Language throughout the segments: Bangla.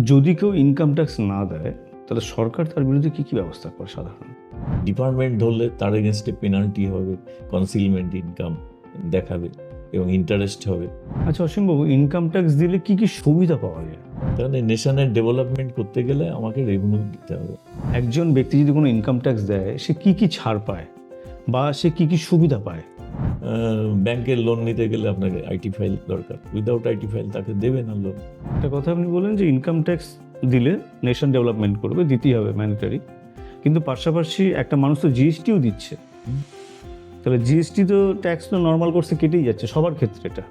যদি কেউ ইনকাম ট্যাক্স না দেয় তাহলে সরকার তার বিরুদ্ধে কি ব্যবস্থা করে সাধারণত? ডিপার্টমেন্ট ধরলে তার এগেনস্টে পেনাল্টি হবে, কনসিলমেন্ট ইনকাম দেখাবে এবং ইন্টারেস্ট হবে। আচ্ছা অসীমবাবু, ইনকাম ট্যাক্স দিলে কি সুবিধা পাওয়া যায়? তাহলে নেশনের ডেভেলপমেন্ট করতে গেলে আমাকে রেভিনিউ দিতে হবে। একজন ব্যক্তি যদি কোনো ইনকাম ট্যাক্স দেয় সে কি ছাড় পায় বা সে কি সুবিধা পায়? ব্যাংকের লোন নিতে গেলে আপনাকে আইটি ফাইল দরকার, উইদাউট আইটি ফাইল তাকে দেবে না লোন। একটা কথা আপনি বলেন যে ইনকাম ট্যাক্স দিলে নেশন ডেভেলপমেন্ট করবে, দিতেই হবে, ম্যান্ডেটরি। কিন্তু পাশাপাশি একটা মানুষ তো জিএসটিও দিচ্ছে, তাহলে জিএসটি তো ট্যাক্স তো নর্মাল কোর্সে কেটেই যাচ্ছে সবার ক্ষেত্রে এটা,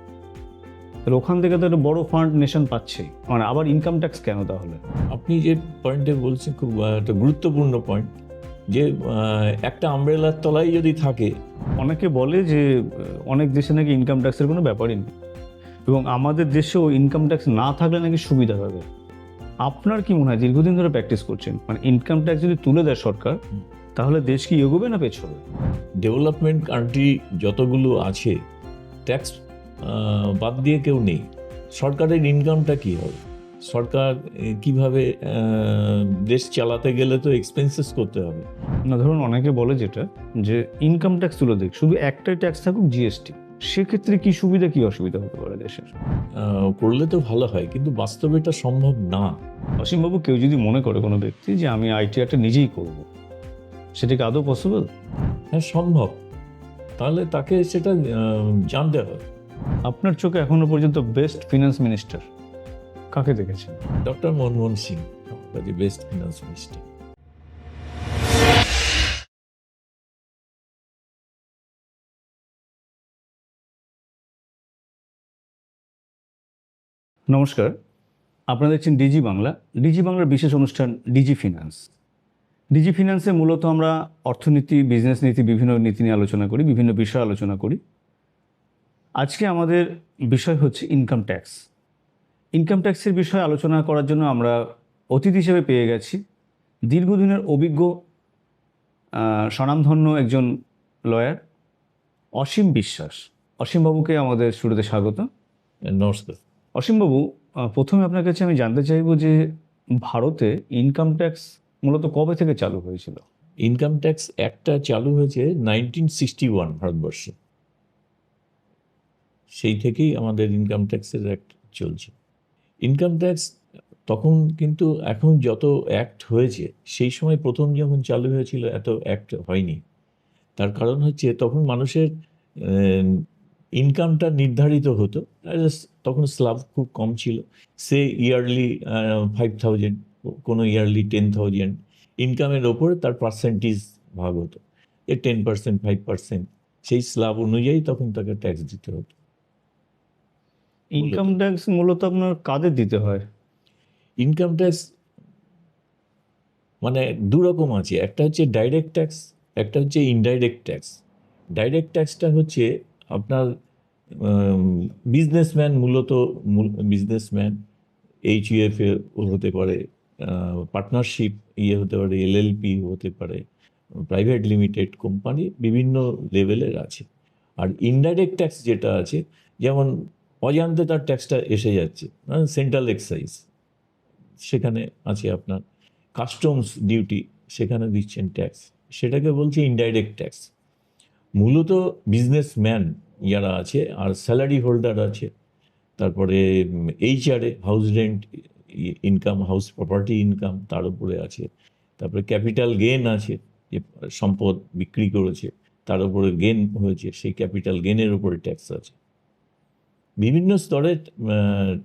তাহলে ওখান থেকে তো একটা বড় ফান্ড নেশন পাচ্ছেই, মানে আবার ইনকাম ট্যাক্স কেন তাহলে? আপনি যে পয়েন্টে বলছেন খুব একটা গুরুত্বপূর্ণ পয়েন্ট, যে একটা আমব্রেলার তলায় যদি থাকে। অনেকে বলে যে অনেক দেশে নাকি ইনকাম ট্যাক্সের কোনো ব্যাপারই নেই এবং আমাদের দেশেও ইনকাম ট্যাক্স না থাকলে নাকি সুবিধা হবে। আপনার কি মনে হয়, দীর্ঘদিন ধরে প্র্যাকটিস করছেন, মানে ইনকাম ট্যাক্স যদি তুলে দেয় সরকার তাহলে দেশ কি এগোবে না পেছবে? ডেভেলপমেন্ট কান্ট্রি যতগুলো আছে, ট্যাক্স বাদ দিয়ে কেউ নেই। সরকারের ইনকামটা কী হবে? সরকার কিভাবে দেশ চালাতে গেলে তো এক্সপেন্সেস করতে হবে। না, ধরুন অনেকে বলে যেটা যে ইনকাম ট্যাক্স তুলে দেখ, শুধু একটাই ট্যাক্স থাকুক, জিএসটি, সেক্ষেত্রে কি সুবিধা কি অসুবিধা হতে পারে দেশের? করলে তো ভালো হয়, কিন্তু বাস্তবে এটা সম্ভব না। অসীমবাবু, কেউ যদি মনে করে কোনো ব্যক্তি যে আমি আইটিআরটা নিজেই করব, সেটা কি আদৌ পসিবল? হ্যাঁ, সম্ভব। তাহলে তাকে সেটা জানতে হবে। আপনার চোখে এখনো পর্যন্ত বেস্ট ফিনান্স মিনিস্টার কাকে দেখেছেন? Doctor Manmohan Singh best finance minister. নমস্কার, আপনারা দেখছেন ডিজি বাংলা। ডিজি বাংলার বিশেষ অনুষ্ঠান ডিজি ফিনান্স। ডিজি ফিনান্সে মূলত আমরা অর্থনীতি, বিজনেস নীতি, বিভিন্ন নীতি নিয়ে আলোচনা করি, বিভিন্ন বিষয় আলোচনা করি। আজকে আমাদের বিষয় হচ্ছে ইনকাম ট্যাক্স। ইনকাম ট্যাক্সের বিষয়ে আলোচনা করার জন্য আমরা অতিথি হিসেবে পেয়ে গেছি দীর্ঘদিনের অভিজ্ঞ স্বনামধন্য একজন লয়ার, অসীম বিশ্বাস। অসীমবাবুকে আমাদের শুরুতে স্বাগত। নমস্কার। অসীমবাবু, প্রথমে আপনার কাছে আমি জানতে চাইব যে ভারতে ইনকাম ট্যাক্স মূলত কবে থেকে চালু হয়েছিল? ইনকাম ট্যাক্স অ্যাক্টটা চালু হয়েছে 1961 ভারতবর্ষে। সেই থেকেই আমাদের ইনকাম ট্যাক্সের অ্যাক্ট চলছে। ইনকাম ট্যাক্স তখন কিন্তু এখন যত অ্যাক্ট হয়েছে, সেই সময় প্রথম যখন চালু হয়েছিল এত অ্যাক্ট হয়নি। তার কারণ হচ্ছে তখন মানুষের ইনকামটা নির্ধারিত হতো। তখন স্ল্যাব খুব কম ছিল। সে ইয়ারলি 5,000, কোনো ইয়ারলি 10,000 ইনকামের ওপরে তার পার্সেন্টেজ ভাগ হতো, 10%, 5%, সেই স্ল্যাব অনুযায়ী তখন তাকে ট্যাক্স দিতে হতো। ইনকাম ট্যাক্স মূলত আপনার কাদের দিতে হয়? ইনকাম ট্যাক্স মানে দুরকম আছে, একটা হচ্ছে ডাইরেক্ট ট্যাক্স, একটা হচ্ছে ইনডাইরেক্ট ট্যাক্স। ডাইরেক্ট ট্যাক্সটা হচ্ছে আপনার বিজনেসম্যান, মূলত বিজনেসম্যান, এইচইউএফ হতে পারে, পার্টনারশিপ হতে পারে, এলএলপি হতে পারে, প্রাইভেট লিমিটেড কোম্পানি, বিভিন্ন লেভেলের আছে। আর ইনডাইরেক্ট ট্যাক্স যেটা আছে, যেমন অজান্তে তার ট্যাক্সটা এসে যাচ্ছে, সেন্ট্রাল এক্সাইজ, সেখানে আছে আপনার কাস্টমস ডিউটি, সেখানে দিচ্ছেন ট্যাক্স, সেটাকে বলছে ইনডাইরেক্ট ট্যাক্স। মূলত বিজনেসম্যান যারা আছে আর স্যালারি হোল্ডার আছে, তারপরে HRA, house rent income, house property income, তার উপরে আছে। তারপরে ক্যাপিটাল গেন আছে, যে সম্পদ বিক্রি করেছে তার উপরে গেন হয়েছে, সেই ক্যাপিটাল গেনের উপরে ট্যাক্স আছে। বিভিন্ন স্তরের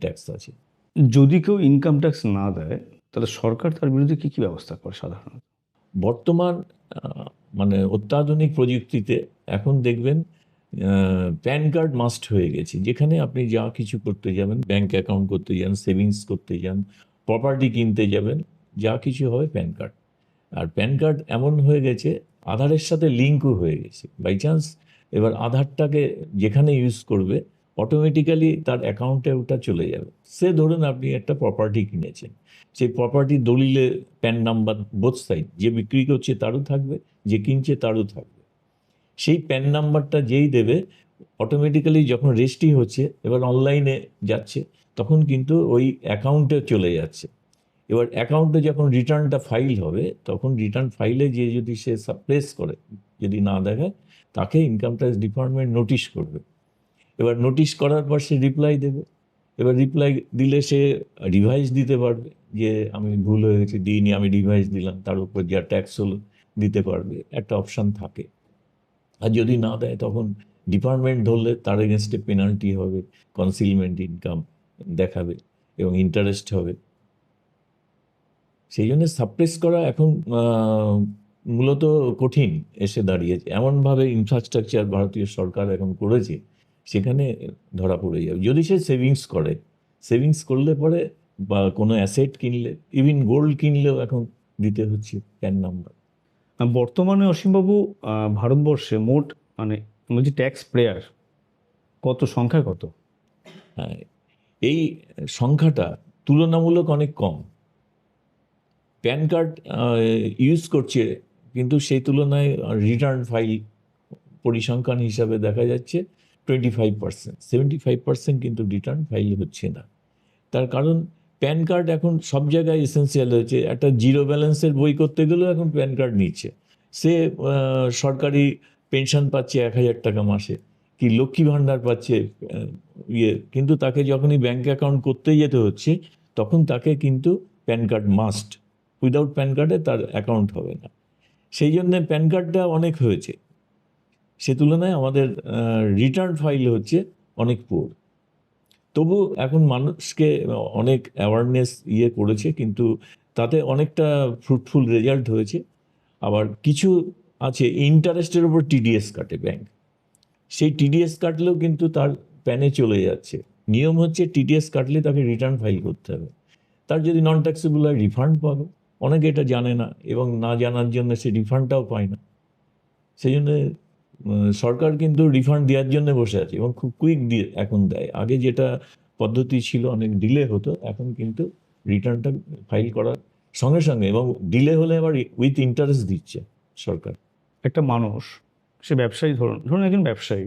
ট্যাক্স আছে। যদি কেউ ইনকাম ট্যাক্স না দেয় তাহলে সরকার তার বিরুদ্ধে কি ব্যবস্থা করে সাধারণত? বর্তমান মানে অত্যাধুনিক প্রযুক্তিতে এখন দেখবেন প্যান কার্ড মাস্ট হয়ে গেছে। যেখানে আপনি যা কিছু করতে যাবেন, ব্যাংক অ্যাকাউন্ট করতে যান, সেভিংস করতে যান, প্রপার্টি কিনতে যাবেন, যা কিছু হবে প্যান কার্ড। আর প্যান কার্ড এমন হয়ে গেছে, আধারের সাথে লিঙ্কও হয়ে গেছে। বাই চান্স এবার আধারটাকে যেখানে ইউজ করবে, অটোমেটিক্যালি তার অ্যাকাউন্টে ওটা চলে যাবে। সে ধরুন আপনি একটা প্রপার্টি কিনেছেন, সেই প্রপার্টির দলিলে প্যান নাম্বার বোথ সাইড, যে বিক্রি করছে তারও থাকবে, যে কিনছে তারও থাকবে। সেই প্যান নাম্বারটা যেই দেবে, অটোমেটিক্যালি যখন রেজিস্ট্রি হচ্ছে, এবার অনলাইনে যাচ্ছে, তখন কিন্তু ওই অ্যাকাউন্টে চলে যাচ্ছে। এবার অ্যাকাউন্টে যখন রিটার্নটা ফাইল হবে, তখন রিটার্ন ফাইলে যে যদি সে সাপ্রেস করে, যদি না দেখায়, তাকে ইনকাম ট্যাক্স ডিপার্টমেন্ট নোটিশ করবে। এবার নোটিশ করার পর সে রিপ্লাই দেবে। এবার রিপ্লাই দিলে সে রিভাইজ দিতে পারবে, যে আমি ভুল হয়ে গেছে, দিইনি, আমি রিভাইজ দিলাম, তার উপর যা ট্যাক্স হলো দিতে পারবে, একটা অপশান থাকে। আর যদি না দেয়, তখন ডিপার্টমেন্ট ধরলে তার এগেনস্টে পেনাল্টি হবে, কনসিলমেন্ট ইনকাম দেখাবে এবং ইন্টারেস্ট হবে। সেই জন্য সাপ্রেস করা এখন মূলত কঠিন এসে দাঁড়িয়েছে। এমনভাবে ইনফ্রাস্ট্রাকচার ভারতীয় সরকার এখন করেছে, সেখানে ধরা পড়ে যাবে। যদি সে সেভিংস করে, সেভিংস করলে পরে, বা কোনো অ্যাসেট কিনলে, ইভিন গোল্ড কিনলেও এখন দিতে হচ্ছে প্যান নাম্বার। বর্তমানে অসীমবাবু ভারতবর্ষে মোট মানে বলছি ট্যাক্স পেয়ার কত, সংখ্যা কত? হ্যাঁ, এই সংখ্যাটা তুলনামূলক অনেক কম। প্যান কার্ড ইউজ করছে, কিন্তু সেই তুলনায় রিটার্ন ফাইল পরিসংখ্যান হিসাবে দেখা যাচ্ছে 25%, 75% কিন্তু রিটার্ন ফাইল হচ্ছে না। তার কারণ প্যান কার্ড এখন সব জায়গায় এসেন্সিয়াল হয়েছে। একটা জিরো ব্যালেন্সের বই করতে গেলেও এখন প্যান কার্ড নিচ্ছে। সে সরকারি পেনশন পাচ্ছে 1,000 টাকা মাসে, কি লক্ষ্মী ভাণ্ডার পাচ্ছে, কিন্তু তাকে যখনই ব্যাঙ্ক অ্যাকাউন্ট করতে যেতে হচ্ছে, তখন তাকে কিন্তু pan card must. Without pan কার্ডে তার অ্যাকাউন্ট হবে না। সেই জন্য প্যান কার্ডটা অনেক হয়েছে, সে তুলনায় আমাদের রিটার্ন ফাইল হচ্ছে অনেক পুয়ার। তবু এখন মানুষকে অনেক অ্যাওয়ারনেস করেছে, কিন্তু তাতে অনেকটা ফ্রুটফুল রেজাল্ট হয়েছে। আবার কিছু আছে ইন্টারেস্টের উপর টিডিএস কাটে ব্যাংক, সেই টিডিএস কাটলেও কিন্তু তার প্যানে চলে যাচ্ছে। নিয়ম হচ্ছে টিডিএস কাটলে তাকে রিটার্ন ফাইল করতে হবে, তার যদি নন ট্যাক্সেবল হয় রিফান্ড পাবে। অনেকে এটা জানে না, এবং না জানার জন্য সে রিফান্ডটাও পায় না। সেই জন্য সরকার কিন্তু রিফান্ড দেওয়ার জন্য বসে আছে, এবং খুব কুইক দিয়ে এখন দেয়। আগে যেটা পদ্ধতি ছিল অনেক ডিলে হতো, এখন কিন্তু রিটার্নটা ফাইল করার সঙ্গে সঙ্গে, এবং ডিলে হলে আবার উইথ ইন্টারেস্ট দিচ্ছে সরকার। একটা মানুষ, সে ব্যবসায়ী, ধরুন ধরুন একজন ব্যবসায়ী,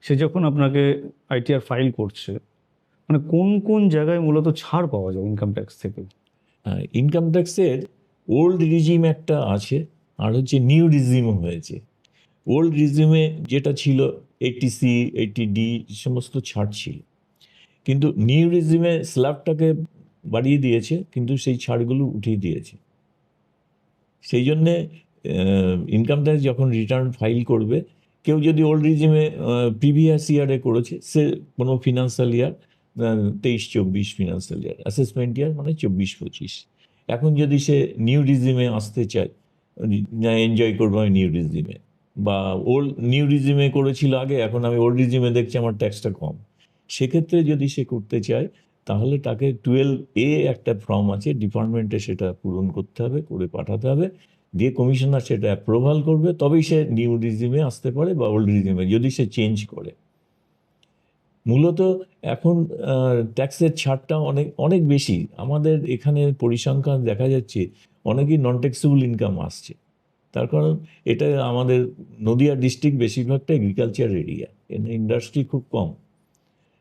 সে যখন আপনাকে আইটিআর ফাইল করছে, মানে কোন কোন জায়গায় মূলত ছাড় পাওয়া যায় ইনকাম ট্যাক্স থেকে? ইনকাম ট্যাক্সের ওল্ড রিজিম একটা আছে, আর হচ্ছে নিউ রিজিমও হয়েছে। ওল্ড রিজিমে যেটা ছিল 80C 80D সমস্ত ছাড় ছিল, কিন্তু নিউ রিজিমে স্ল্যাবটাকে বাড়িয়ে দিয়েছে, কিন্তু সেই ছাড়গুলো উঠিয়ে দিয়েছে। সেই জন্যে ইনকাম ট্যাক্স যখন রিটার্ন ফাইল করবে, কেউ যদি ওল্ড রিজিমে প্রিভিয়াস ইয়ারে করেছে, সে কোনো financial year 23-24 financial year, assessment ইয়ার মানে 24-25, এখন যদি সে নিউ রিজিমে আসতে চায়, এনজয় করবো আমি নিউ রিজিমে, বা ওল্ড নিউ রিজিমে করেছিল আগে, এখন আমি ওল্ড রিজিমে দেখছি আমার ট্যাক্সটা কম, সেক্ষেত্রে যদি সে করতে চায়, তাহলে তাকে 12A একটা ফর্ম আছে ডিপার্টমেন্টে, সেটা পূরণ করতে হবে, করে পাঠাতে হবে, দিয়ে কমিশনার সেটা অ্যাপ্রুভাল করবে, তবেই সে নিউ রিজিমে আসতে পারে, বা ওল্ড রিজিমে যদি সে চেঞ্জ করে। মূলত এখন ট্যাক্সের ছাড়টা অনেক অনেক বেশি। আমাদের এখানে পরিসংখ্যান দেখা যাচ্ছে অনেকই নন ট্যাক্সেবল ইনকাম আসছে। তার কারণ এটা আমাদের নদিয়া ডিস্ট্রিক্ট বেশিরভাগটা এগ্রিকালচার এরিয়া, এখানে ইন্ডাস্ট্রি খুব কম।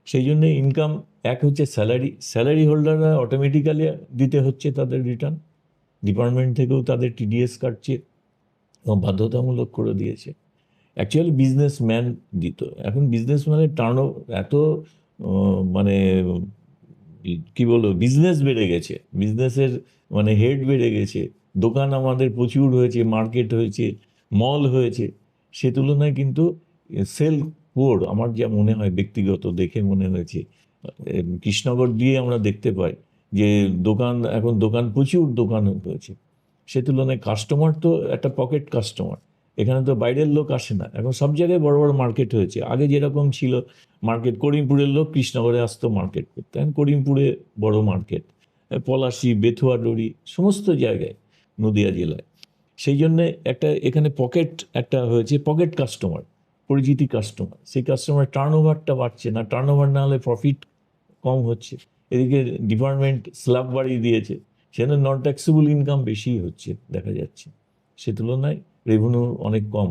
সেই জন্য ইনকাম এক হচ্ছে স্যালারি হোল্ডাররা অটোমেটিক্যালি দিতে হচ্ছে তাদের রিটার্ন, ডিপার্টমেন্ট থেকেও তাদের টিডিএস কাটছে এবং বাধ্যতামূলক করে দিয়েছে। অ্যাকচুয়ালি বিজনেসম্যান দিত, এখন বিজনেসম্যানের এত মানে কি বলবো, বিজনেস বেড়ে গেছে, বিজনেসের মানে হেড বেড়ে গেছে, দোকান আমাদের প্রচুর হয়েছে, মার্কেট হয়েছে, মল হয়েছে, সে তুলনায় কিন্তু সেল পোর আমার যা মনে হয়, ব্যক্তিগত দেখে মনে হয়েছে, কৃষ্ণনগর দিয়ে আমরা দেখতে পাই যে এখন দোকান প্রচুর দোকান হয়েছে, সে তুলনায় কাস্টমার তো একটা পকেট কাস্টমার, এখানে তো বাইরের লোক আসে না। এখন সব জায়গায় বড় বড় মার্কেট হয়েছে। আগে যেরকম ছিল মার্কেট, করিমপুরের লোক কৃষ্ণনগরে আসতো মার্কেট করতে, এখন করিমপুরে বড় মার্কেট, পলাশি, বেথুয়াডুরি সমস্ত জায়গায় নদিয়া জেলায়। সেই জন্যে এখানে পকেট একটা হয়েছে, পকেট কাস্টমার, পরিচিতি কাস্টমার। সেই কাস্টমার টার্নওভারটা বাড়ছে না, টার্নওভার না হলে প্রফিট কম হচ্ছে। এদিকে ডিপার্টমেন্ট স্ল্যাব বাড়িয়ে দিয়েছে, সেখানে নন ট্যাক্সেবল ইনকাম বেশি হচ্ছে দেখা যাচ্ছে, সে তুলনায় রেভিনিউ অনেক কম,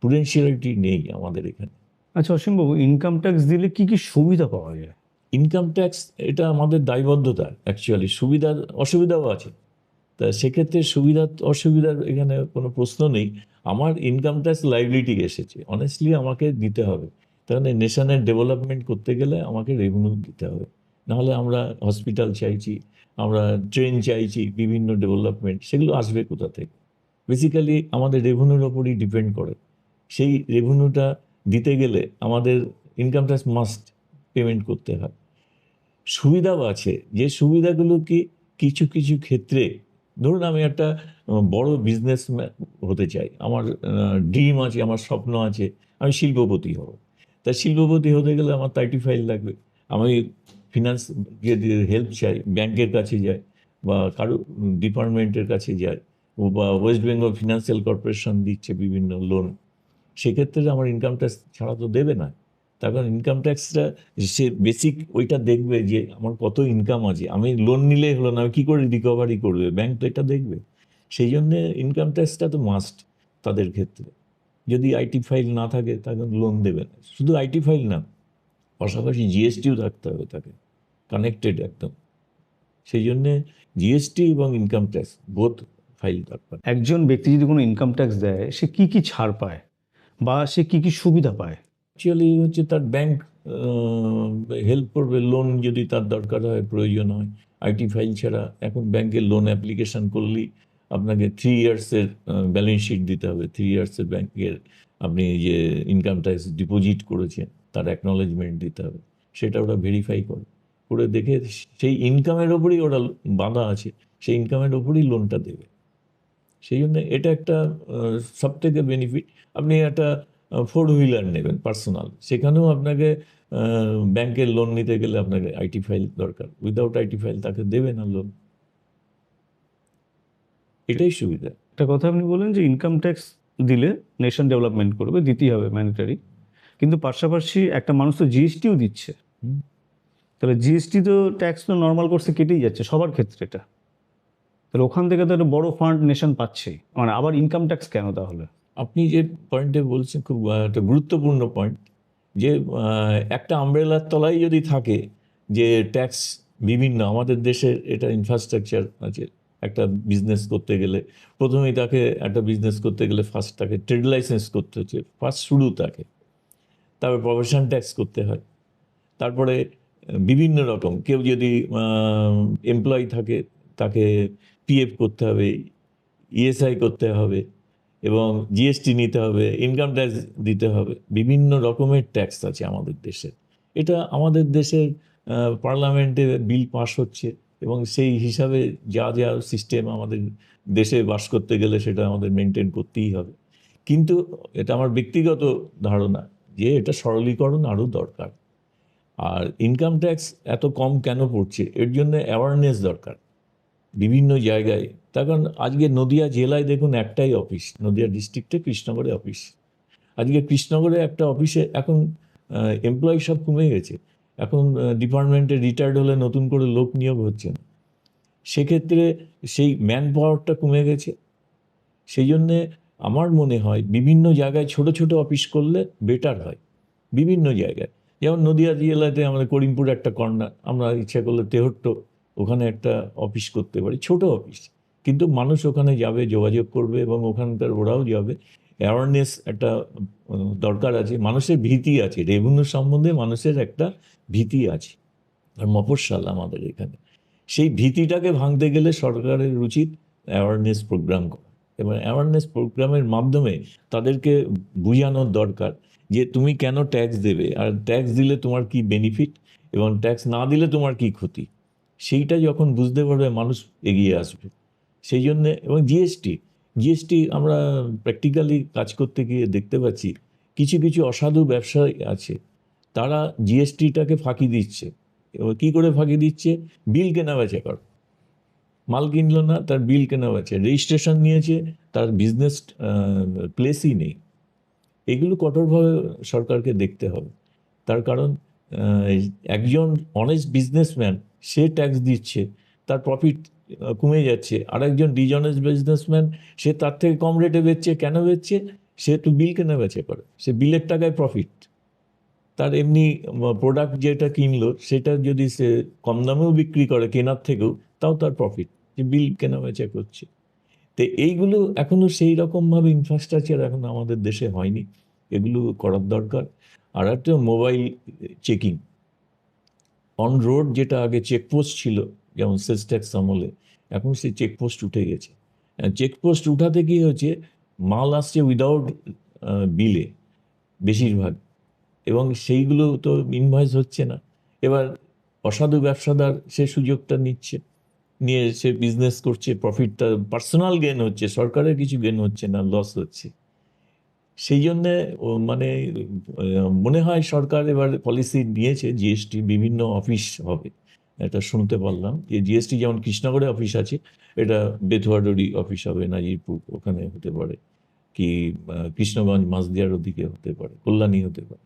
প্রুডেন্সিয়ালিটি নেই আমাদের এখানে। আচ্ছা অসীমবাবু, ইনকাম ট্যাক্স দিলে কি কি সুবিধা পাওয়া যায়? ইনকাম ট্যাক্স এটা আমাদের দায়বদ্ধতা, অ্যাকচুয়ালি সুবিধার অসুবিধাও আছে। তা সেক্ষেত্রে সুবিধা অসুবিধার এখানে কোনো প্রশ্ন নেই। আমার ইনকাম ট্যাক্স লাইবিলিটি এসেছে, অনেস্টলি আমাকে দিতে হবে। তাহলে নেশনের ডেভেলপমেন্ট করতে গেলে আমাকে রেভিনিউ দিতে হবে। নাহলে আমরা হসপিটাল চাইছি, আমরা ট্রেন চাইছি, বিভিন্ন ডেভেলপমেন্ট, সেগুলো আসবে কোথা থেকে? বেসিক্যালি আমাদের রেভিনিউর ওপরই ডিপেন্ড করে। সেই রেভিনিউটা দিতে গেলে আমাদের ইনকাম ট্যাক্স মাস্ট পেমেন্ট করতে হয়। সুবিধাও আছে, যে সুবিধাগুলো কি কিছু কিছু ক্ষেত্রে, ধরুন আমি একটা বড় বিজনেস হতে চাই, আমার ড্রিম আছে, আমার স্বপ্ন আছে, আমি শিল্পপতি হব। তা শিল্পপতি হতে গেলে আমার 35 লাগবে। আমি ফিনান্স হেল্প চাই, ব্যাংকের কাছে যাই বা কারো ডিপার্টমেন্টের কাছে যাই, বা ওয়েস্ট বেঙ্গল ফিনান্সিয়াল কর্পোরেশন দিচ্ছে বিভিন্ন লোন। সেক্ষেত্রে আমার ইনকাম ট্যাক্স ছাড়া তো দেবে না। তার কারণ ইনকাম ট্যাক্সটা সে বেসিক ওইটা দেখবে যে আমার কত ইনকাম আছে। আমি লোন নিলেই হলো না, আমি কী করে রিকভারি করবে, ব্যাংক তো এটা দেখবে। সেই জন্যে ইনকাম ট্যাক্সটা তো মাস্ট তাদের ক্ষেত্রে। যদি আইটি ফাইল না থাকে তাহলে লোন দেবে না। শুধু আইটি ফাইল না, পাশাপাশি জিএসটিও থাকতে হবে তাকে, কানেক্টেড একদম। সেই জন্যে জিএসটি এবং ইনকাম ট্যাক্স বোথ ফাইল দরকার। একজন ব্যক্তি যদি কোনো ইনকাম ট্যাক্স দেয়, সে কি কি ছাড় পায় বা সে কি কি সুবিধা পায়? অ্যাকচুয়ালি হচ্ছে তার ব্যাংক হেল্প করবে, লোন যদি তার দরকার হয়, প্রয়োজন হয়। আইটি ফাইল ছাড়া এখন ব্যাংকের লোন অ্যাপ্লিকেশন করলেই আপনাকে 3 ইয়ার্সের ব্যালেন্স শিট দিতে হবে। 3 ইয়ার্সের ব্যাংকের আপনি যে ইনকাম ট্যাক্স ডিপোজিট করেছেন তার অ্যাকনলেজমেন্ট দিতে হবে। সেটা ওরা ভেরিফাই করে দেখে সেই ইনকামের ওপরই ওরা বাঁধা আছে, সেই ইনকামের ওপরই লোনটা দেবে। সেই জন্য এটা একটা সবথেকে বেনিফিট। আপনি একটা 4 হুইলার নেবেন পার্সোনাল, সেখানেও আপনাকে ব্যাংকের লোন নিতে গেলে আপনাকে আইটি ফাইল দরকার। উইদাউট আইটি ফাইল তাকে দেবে না লোন। এটাই সুবিধা। একটা কথা আপনি বলেন যে ইনকাম ট্যাক্স দিলে নেশন ডেভেলপমেন্ট করবে, দিতেই হবে, ম্যান্ডেটারি। কিন্তু পাশাপাশি একটা মানুষ তো জিএসটিও দিচ্ছে। হুম। তাহলে জিএসটি তো ট্যাক্স তো নর্মাল কোর্সে কেটেই যাচ্ছে সবার ক্ষেত্রে এটা। তাহলে ওখান থেকে তো একটা বড় ফান্ড নেশন পাচ্ছেই, মানে আবার ইনকাম ট্যাক্স কেন তাহলে? আপনি যে পয়েন্টে বলছেন খুব একটা গুরুত্বপূর্ণ পয়েন্ট, যে একটা আমব্রেলার তলায় যদি থাকে যে ট্যাক্স বিভিন্ন, আমাদের দেশের এটা ইনফ্রাস্ট্রাকচার আছে। একটা বিজনেস করতে গেলে প্রথমেই তাকে, একটা বিজনেস করতে গেলে ফার্স্ট তাকে ট্রেড লাইসেন্স করতে হচ্ছে, ফার্স্ট শুরু তাকে। তারপর প্রফেশন ট্যাক্স করতে হয়। তারপরে বিভিন্ন রকম, কেউ যদি এমপ্লয়ি থাকে তাকে পিএফ করতে হবে, ইএসআই করতে হবে, এবং জিএসটি নিতে হবে, ইনকাম ট্যাক্স দিতে হবে। বিভিন্ন রকমের ট্যাক্স আছে আমাদের দেশে। এটা আমাদের দেশের পার্লামেন্টে বিল পাস হচ্ছে, এবং সেই হিসাবে যা যা সিস্টেম আমাদের দেশে বাস করতে গেলে সেটা আমাদের মেনটেন করতেই হবে। কিন্তু এটা আমার ব্যক্তিগত ধারণা যে এটা সরলীকরণ আরও দরকার। আর ইনকাম ট্যাক্স এত কম কেন পড়ছে, এর জন্য অ্যাওয়ারনেস দরকার বিভিন্ন জায়গায়। তার কারণ আজকে নদিয়া জেলায় দেখুন একটাই অফিস, নদিয়া ডিস্ট্রিক্টে কৃষ্ণনগরে অফিস। আজকে কৃষ্ণনগরে একটা অফিসে এখন এমপ্লয়ি সব কমে গেছে। এখন ডিপার্টমেন্টে রিটায়ার্ড হলে নতুন করে লোক নিয়োগ হচ্ছে না। সেক্ষেত্রে সেই ম্যান পাওয়ারটা কমে গেছে। সেই জন্যে আমার মনে হয় বিভিন্ন জায়গায় ছোট ছোট অফিস করলে বেটার হয়। বিভিন্ন জায়গায়, যেমন নদিয়া জেলাতে আমাদের করিমপুর একটা কর্নার, আমরা ইচ্ছা করলে তেহট্ট, ওখানে একটা অফিস করতে পারি, ছোট অফিস। কিন্তু মানুষ ওখানে যাবে, যোগাযোগ করবে, এবং ওখানকার ওরাও যাবে। অ্যাওয়ারনেস একটা দরকার আছে। মানুষের ভীতি আছে, রেভিনিউ সম্বন্ধে মানুষের একটা ভীতি আছে, আর মফস্বল আমাদের এখানে। সেই ভীতিটাকে ভাঙতে গেলে সরকারের উচিত অ্যাওয়ারনেস প্রোগ্রাম করা, এবং অ্যাওয়ারনেস প্রোগ্রামের মাধ্যমে তাদেরকে বোঝানোর দরকার যে তুমি কেন ট্যাক্স দেবে, আর ট্যাক্স দিলে তোমার কি বেনিফিট, এবং ট্যাক্স না দিলে তোমার কি ক্ষতি। সেইটা যখন বুঝতে পারবে মানুষ এগিয়ে আসবে। সেই জন্যে, এবং জিএসটি আমরা প্র্যাকটিক্যালি কাজ করতে গিয়ে দেখতে পাচ্ছি কিছু কিছু অসাধু ব্যবসায়ী আছে, তারা জিএসটিটাকে ফাঁকি দিচ্ছে। এবার কী করে ফাঁকি দিচ্ছে? বিল কেনা বেচা কর, মাল কিনলো না, তার বিল কেনা বেচা, রেজিস্ট্রেশন নিয়েছে, তার বিজনেস প্লেসই নেই। এগুলো কঠোরভাবে সরকারকে দেখতে হবে। তার কারণ একজন অনেস্ট বিজনেসম্যান সে ট্যাক্স দিচ্ছে, তার প্রফিট কমে যাচ্ছে। আরেকজন ডিজনেস্ট বিজনেসম্যান, সে তার থেকে কম রেটে বেচছে। কেন বেচছে? সে তো বিল কেনা বেচা করে, সে বিলের টাকায় প্রফিট। তার এমনি প্রোডাক্ট যেটা কিনলো সেটা যদি সে কম দামেও বিক্রি করে কেনার থেকেও, তাও তার প্রফিট, যে বিল কেনা বেচা করছে। তো এইগুলো এখনো সেই রকমভাবে ইনফ্রাস্ট্রাকচার এখন আমাদের দেশে হয়নি, এগুলো করার দরকার। আর একটা মোবাইল চেকিং অন রোড, যেটা আগে চেকপোস্ট ছিল যেমন সেলস ট্যাক্স আমলে, এখন সেই চেকপোস্ট উঠে গেছে। চেকপোস্ট উঠাতে কি হচ্ছে, মাল আসছে উইদাউট বিলে বেশিরভাগ, এবং সেইগুলো তো ইনভয়েস হচ্ছে না। এবার অসাধু ব্যবসাদার সে সুযোগটা নিচ্ছে, নিয়ে সে বিজনেস করছে, প্রফিটটা পার্সোনাল গেন হচ্ছে, সরকারের কিছু গেন হচ্ছে না, লস হচ্ছে। সেই জন্যে মানে মনে হয় সরকার এবার পলিসি নিয়েছে, জিএসটি বিভিন্ন অফিস হবে। এটা শুনতে পারলাম যে জিএসটি যেমন কৃষ্ণনগরে অফিস আছে, এটা বেথুয়াডুরি অফিস হবে, নাজিরপুর ওখানে হতে পারে, কি কৃষ্ণগঞ্জ মাঝদিয়ার ওদিকে হতে পারে, কল্যাণী হতে পারে।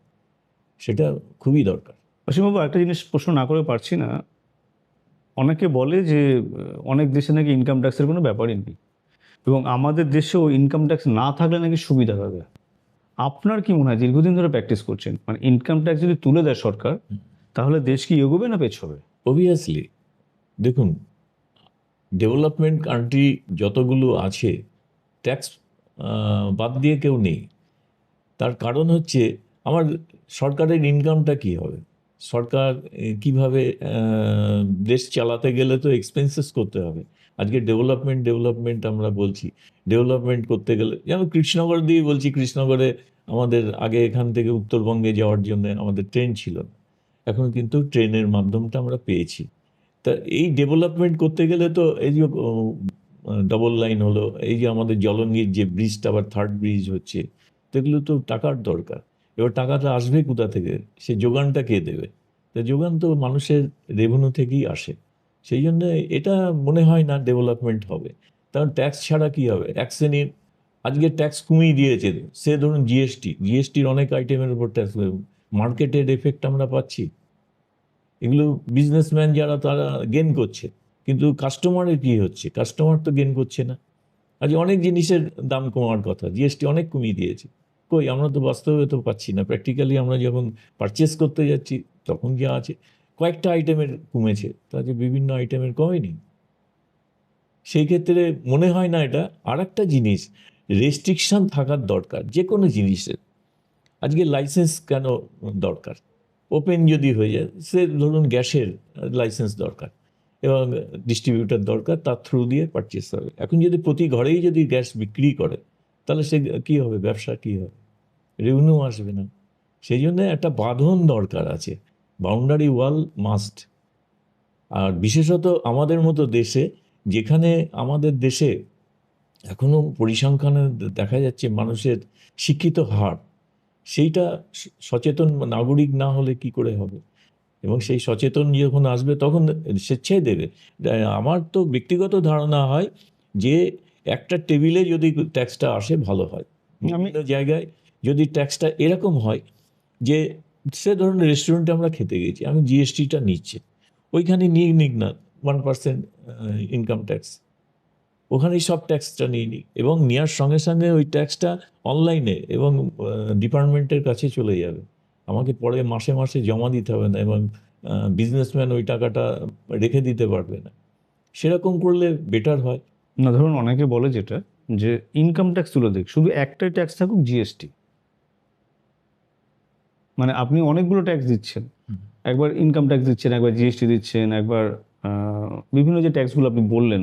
সেটা খুবই দরকার। অসীমবাবু, একটা জিনিস প্রশ্ন না করে পারছি না। অনেকে বলে যে অনেক দেশে নাকি ইনকাম ট্যাক্সের কোনো ব্যাপারই নেই, এবং আমাদের দেশেও ইনকাম ট্যাক্স না থাকলে নাকি সুবিধা হবে। আপনার কি মনে হয়, দীর্ঘদিন ধরে প্র্যাকটিস করছেন, মানে ইনকাম ট্যাক্স যদি তুলে দেয় সরকার, তাহলে দেশ কি এগোবে না পেছবে? অবভিয়াসলি দেখুন, ডেভেলপমেন্ট কান্ট্রি যতগুলো আছে, ট্যাক্স বাদ দিয়ে কেউ নেই। তার কারণ হচ্ছে, আমার সরকারের ইনকামটা কি হবে, সরকার কিভাবে দেশ চালাতে গেলে তো এক্সপেন্সেস করতে হবে। আজকে ডেভেলপমেন্ট আমরা বলছি, ডেভেলপমেন্ট করতে গেলে যেমন কৃষ্ণনগর দিয়ে বলছি, কৃষ্ণনগরে আমাদের আগে এখান থেকে উত্তরবঙ্গে যাওয়ার জন্য আমাদের ট্রেন ছিল না, এখন কিন্তু ট্রেনের মাধ্যমটা আমরা পেয়েছি। তা এই ডেভেলপমেন্ট করতে গেলে তো এই যে ডবল লাইন হলো, এই যে আমাদের জলঙ্গির যে ব্রিজটা আবার থার্ড ব্রিজ হচ্ছে, তো এগুলো তো টাকার দরকার। এবার টাকাটা আসবে কোথা থেকে, সে যোগানটা কে দেবে? তো যোগান তো মানুষের রেভিনিউ থেকেই আসে। সেই জন্য এটা মনে হয় না ডেভেলপমেন্ট হবে। কারণ ট্যাক্স ছাড়া কি হবে, এক শ্রেণীর আজকে ট্যাক্স কমিয়ে দিয়েছে, সে ধরুন জিএসটির অনেক আইটেমের উপর ট্যাক্স, মার্কেটের এফেক্ট আমরা পাচ্ছি। এগুলো বিজনেসম্যান যারা তারা গেন করছে, কিন্তু কাস্টমারের কি হচ্ছে, কাস্টমার তো গেন করছে না। আজ অনেক জিনিসের দাম কমার কথা, জিএসটি অনেক কমিয়ে দিয়েছে, কই আমরা তো বাস্তবে তো পাচ্ছি না। প্র্যাকটিক্যালি আমরা যখন পারচেস করতে যাচ্ছি তখন যা আছে, কয়েকটা আইটেমের কমেছে, তাতে বিভিন্ন আইটেমের কমেনি। সেই ক্ষেত্রে মনে হয় না এটা। আর একটা জিনিস, রেস্ট্রিকশন থাকার দরকার যে কোনো জিনিসের। আজকে লাইসেন্স কেন দরকার? ওপেন যদি হয়ে যায়, সে ধরুন গ্যাসের লাইসেন্স দরকার এবং ডিস্ট্রিবিউটার দরকার, তার থ্রু দিয়ে পারচেস হবে। এখন যদি প্রতি ঘরেই যদি গ্যাস বিক্রি করে, তাহলে সে কী হবে, ব্যবসা কী হবে, রেভিনিউ আসবে না। সেই জন্য একটা বাঁধন দরকার আছে, বাউন্ডারি ওয়াল মাস্ট। আর বিশেষত আমাদের মতো দেশে, যেখানে আমাদের দেশে এখনও পরিসংখ্যানে দেখা যাচ্ছে মানুষের শিক্ষিত হার, সেইটা সচেতন নাগরিক না হলে কি করে হবে? এবং সেই সচেতন যখন আসবে তখন স্বেচ্ছায় দেবে। আমার তো ব্যক্তিগত ধারণা হয় যে একটা টেবিলে যদি ট্যাক্সটা আসে ভালো হয়। বিভিন্ন জায়গায় যদি ট্যাক্সটা এরকম হয় যে, সে ধরুন রেস্টুরেন্টে আমরা খেতে গেছি, আমি জিএসটিটা নিচ্ছি, ওইখানে নিক না 1% ইনকাম ট্যাক্স, ওখানেই সব ট্যাক্সটা নিয়ে নিই, এবং নেওয়ার সঙ্গে সঙ্গে ওই ট্যাক্সটা অনলাইনে এবং ডিপার্টমেন্টের কাছে চলে যাবে, আমাকে পরে মাসে মাসে জমা দিতে হবে না, এবং বিজনেসম্যান ওই টাকাটা রেখে দিতে পারবে না। সেরকম করলে বেটার হয়। না, ধরুন অনেকে বলে যেটা, যে ইনকাম ট্যাক্স তুলে দিক, শুধু একটাই ট্যাক্স থাকুক, জিএসটি। মানে আপনি অনেকগুলো ট্যাক্স দিচ্ছেন, একবার ইনকাম ট্যাক্স দিচ্ছেন, একবার জিএসটি দিচ্ছেন, একবার বিভিন্ন যে ট্যাক্সগুলো আপনি বললেন,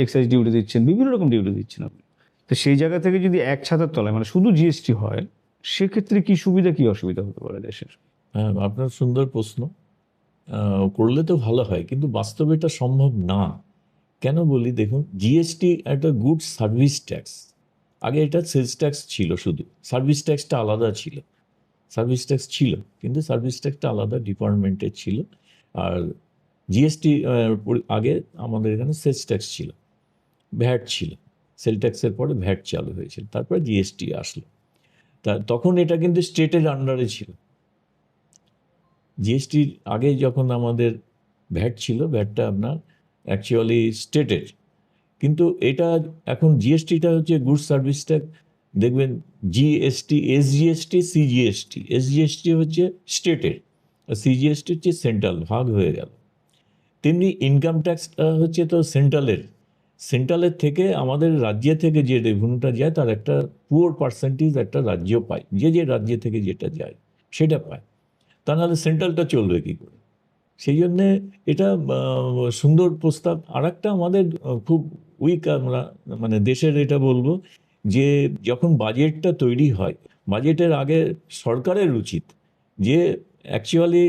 এক্সাইজ ডিউটি দিচ্ছেন, বিভিন্ন রকম ডিউটি দিচ্ছেন আপনি। তো সেই জায়গা থেকে যদি এক ছাতার তলায় মানে শুধু জিএসটি হয়, সেক্ষেত্রে কি সুবিধা কি অসুবিধা হতে পারে দেশের? হ্যাঁ, আপনার সুন্দর প্রশ্ন। করলে তো ভালো হয়, কিন্তু বাস্তবে এটা সম্ভব না। কেন বলি, দেখুন, জিএসটি একটা গুডস সার্ভিস ট্যাক্স। আগে এটা সেলস ট্যাক্স ছিল, শুধু সার্ভিস ট্যাক্সটা আলাদা ছিল। সার্ভিস ট্যাক্স ছিল, কিন্তু সার্ভিস ট্যাক্সটা আলাদা ডিপার্টমেন্টের ছিল। আর জিএসটি আগে আমাদের এখানে সেলস ট্যাক্স ছিল, ভ্যাট ছিল। সেল ট্যাক্সের পরে ভ্যাট চালু হয়েছিল, তারপরে জিএসটি আসলো। তখন এটা কিন্তু স্টেটের আন্ডারে ছিল। জিএসটির আগে যখন আমাদের ভ্যাট ছিল, ভ্যাটটা আপনার অ্যাকচুয়ালি স্টেটের, কিন্তু এটা এখন জিএসটিটা হচ্ছে গুডস সার্ভিস ট্যাক্স, দেখবেন জিএসটি, এসজিএসটি, সিজিএসটি। এসজিএসটি হচ্ছে স্টেটের, আর সিজিএসটি হচ্ছে সেন্ট্রাল, ভাগ হয়ে গেল। তেমনি ইনকাম ট্যাক্সটা হচ্ছে তো সেন্ট্রালের। সেন্ট্রালের থেকে আমাদের রাজ্য থেকে যে রেভিনিউটা যায় তার একটা পুয়ার পার্সেন্টেজ একটা রাজ্য পায়, যে যে রাজ্য থেকে যেটা যায় সেটা পায়। তা নাহলে সেন্ট্রালটা চলবে কী করে? সেই জন্যে এটা সুন্দর প্রস্তাব। আর একটা আমাদের খুব উইক আমরা, মানে দেশের এটা বলবো, যে যখন বাজেটটা তৈরি হয়, বাজেটের আগে সরকারের উচিত যে অ্যাকচুয়ালি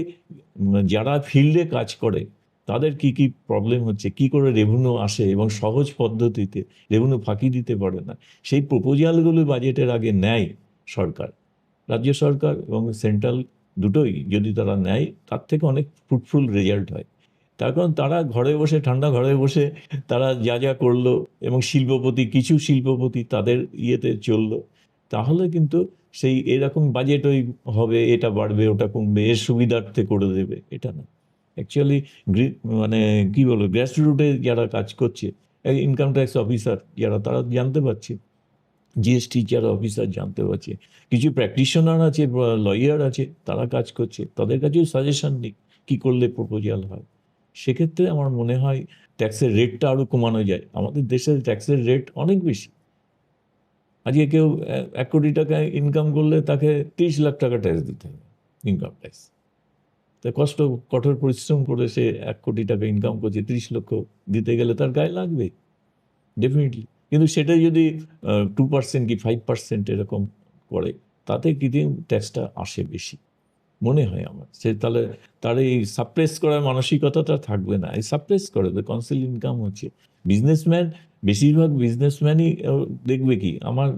যারা ফিল্ডে কাজ করে তাদের কি কি প্রবলেম হচ্ছে, কি করে রেভিনিউ আসে এবং সহজ পদ্ধতিতে রেভিনিউ ফাঁকি দিতে পারে না, সেই প্রপোজালগুলো বাজেটের আগে নেয় সরকার, রাজ্য সরকার এবং সেন্ট্রাল দুটোই যদি তারা নেয়, তার থেকে অনেক ফ্রুটফুল রেজাল্ট হয়। তার কারণ তারা ঘরে বসে, ঠান্ডা ঘরে বসে তারা যা যা করলো, এবং শিল্পপতি, কিছু শিল্পপতি তাদের ইয়েতে চললো, তাহলে কিন্তু সেই এরকম বাজেট ওই হবে, এটা বাড়বে ওটা কমবে, এর সুবিধার্থে করে দেবে, এটা না। অ্যাকচুয়ালি মানে কি বলবো, গ্রাসরুটে যারা কাজ করছে, ইনকাম ট্যাক্স অফিসার যারা, তারা জানতে পারছে, জিএসটি যারা অফিসার জানতে পারছে, কিছু প্র্যাকটিশনার আছে, লয়ার আছে, তারা কাজ করছে, তাদের কাছেও সাজেশন নিক কী করলে প্রপোজাল হয়। সেক্ষেত্রে আমার মনে হয় ট্যাক্সের রেটটা আরও কমানো যায়। আমাদের দেশের ট্যাক্সের রেট অনেক বেশি। আজকে কেউ 1 কোটি টাকা ইনকাম করলে তাকে 30 লাখ টাকা ট্যাক্স দিতে হবে, ইনকাম ট্যাক্স। তাই কঠোর পরিশ্রম করে সে 1 কোটি টাকা ইনকাম করছে, 30 লক্ষ দিতে গেলে তার গায়ে লাগবে ডেফিনেটলি। কিন্তু সেটা যদি 2% কি 5% এরকম করে, তাতে কিন্তু ট্যাক্সটা আসে বেশি মনে হয় আমার। সে তাহলে তার এই সাপ্রেস করার মানসিকতাটা থাকবে না, এই সাপ্রেস করে কনসিল ইনকাম হচ্ছে। বিজনেসম্যান, বেশিরভাগ বিজনেসম্যানই দেখবে কি, আমার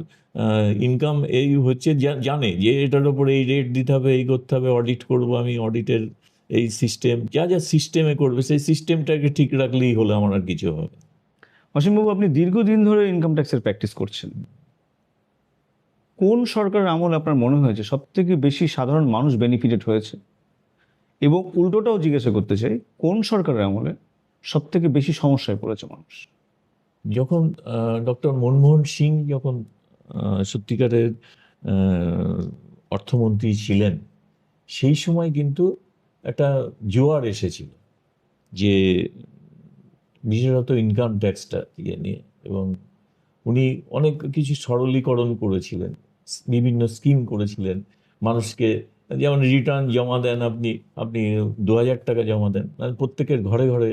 ইনকাম এই হচ্ছে, জানে যে এটার ওপরে এই রেট দিতে হবে, এই করতে হবে, অডিট করব আমি, অডিটের এই সিস্টেম, যা যা সিস্টেমে করবে সেই সিস্টেমটাকে ঠিক রাখলেই হলো, আমার আর কিছু হবে না। অসীমবাবু, আপনি দীর্ঘদিন ধরে ইনকাম ট্যাক্সের প্র্যাকটিস করছেন। কোন সরকারের আমলে আপনার মনে হয়েছে সব থেকে বেশি সাধারণ মানুষ বেনিফিটেড হয়েছে? এবং উল্টোটাও জিজ্ঞাসা করতে চাই, কোন সরকারের আমলে সব থেকে বেশি সমস্যায় পড়েছে মানুষ? যখন ডক্টর মনমোহন সিং যখন সত্যিকারের অর্থমন্ত্রী ছিলেন, সেই সময় কিন্তু একটা জোয়ার এসেছিল, যে বিশেষত ইনকাম ট্যাক্সটা ইয়ে নিয়ে, এবং উনি অনেক কিছু সরলীকরণ করেছিলেন, বিভিন্ন স্কিম করেছিলেন মানুষকে। যেমন রিটার্ন জমা দেন, আপনি আপনি 2,000 টাকা জমা দেন, মানে প্রত্যেকের ঘরে ঘরে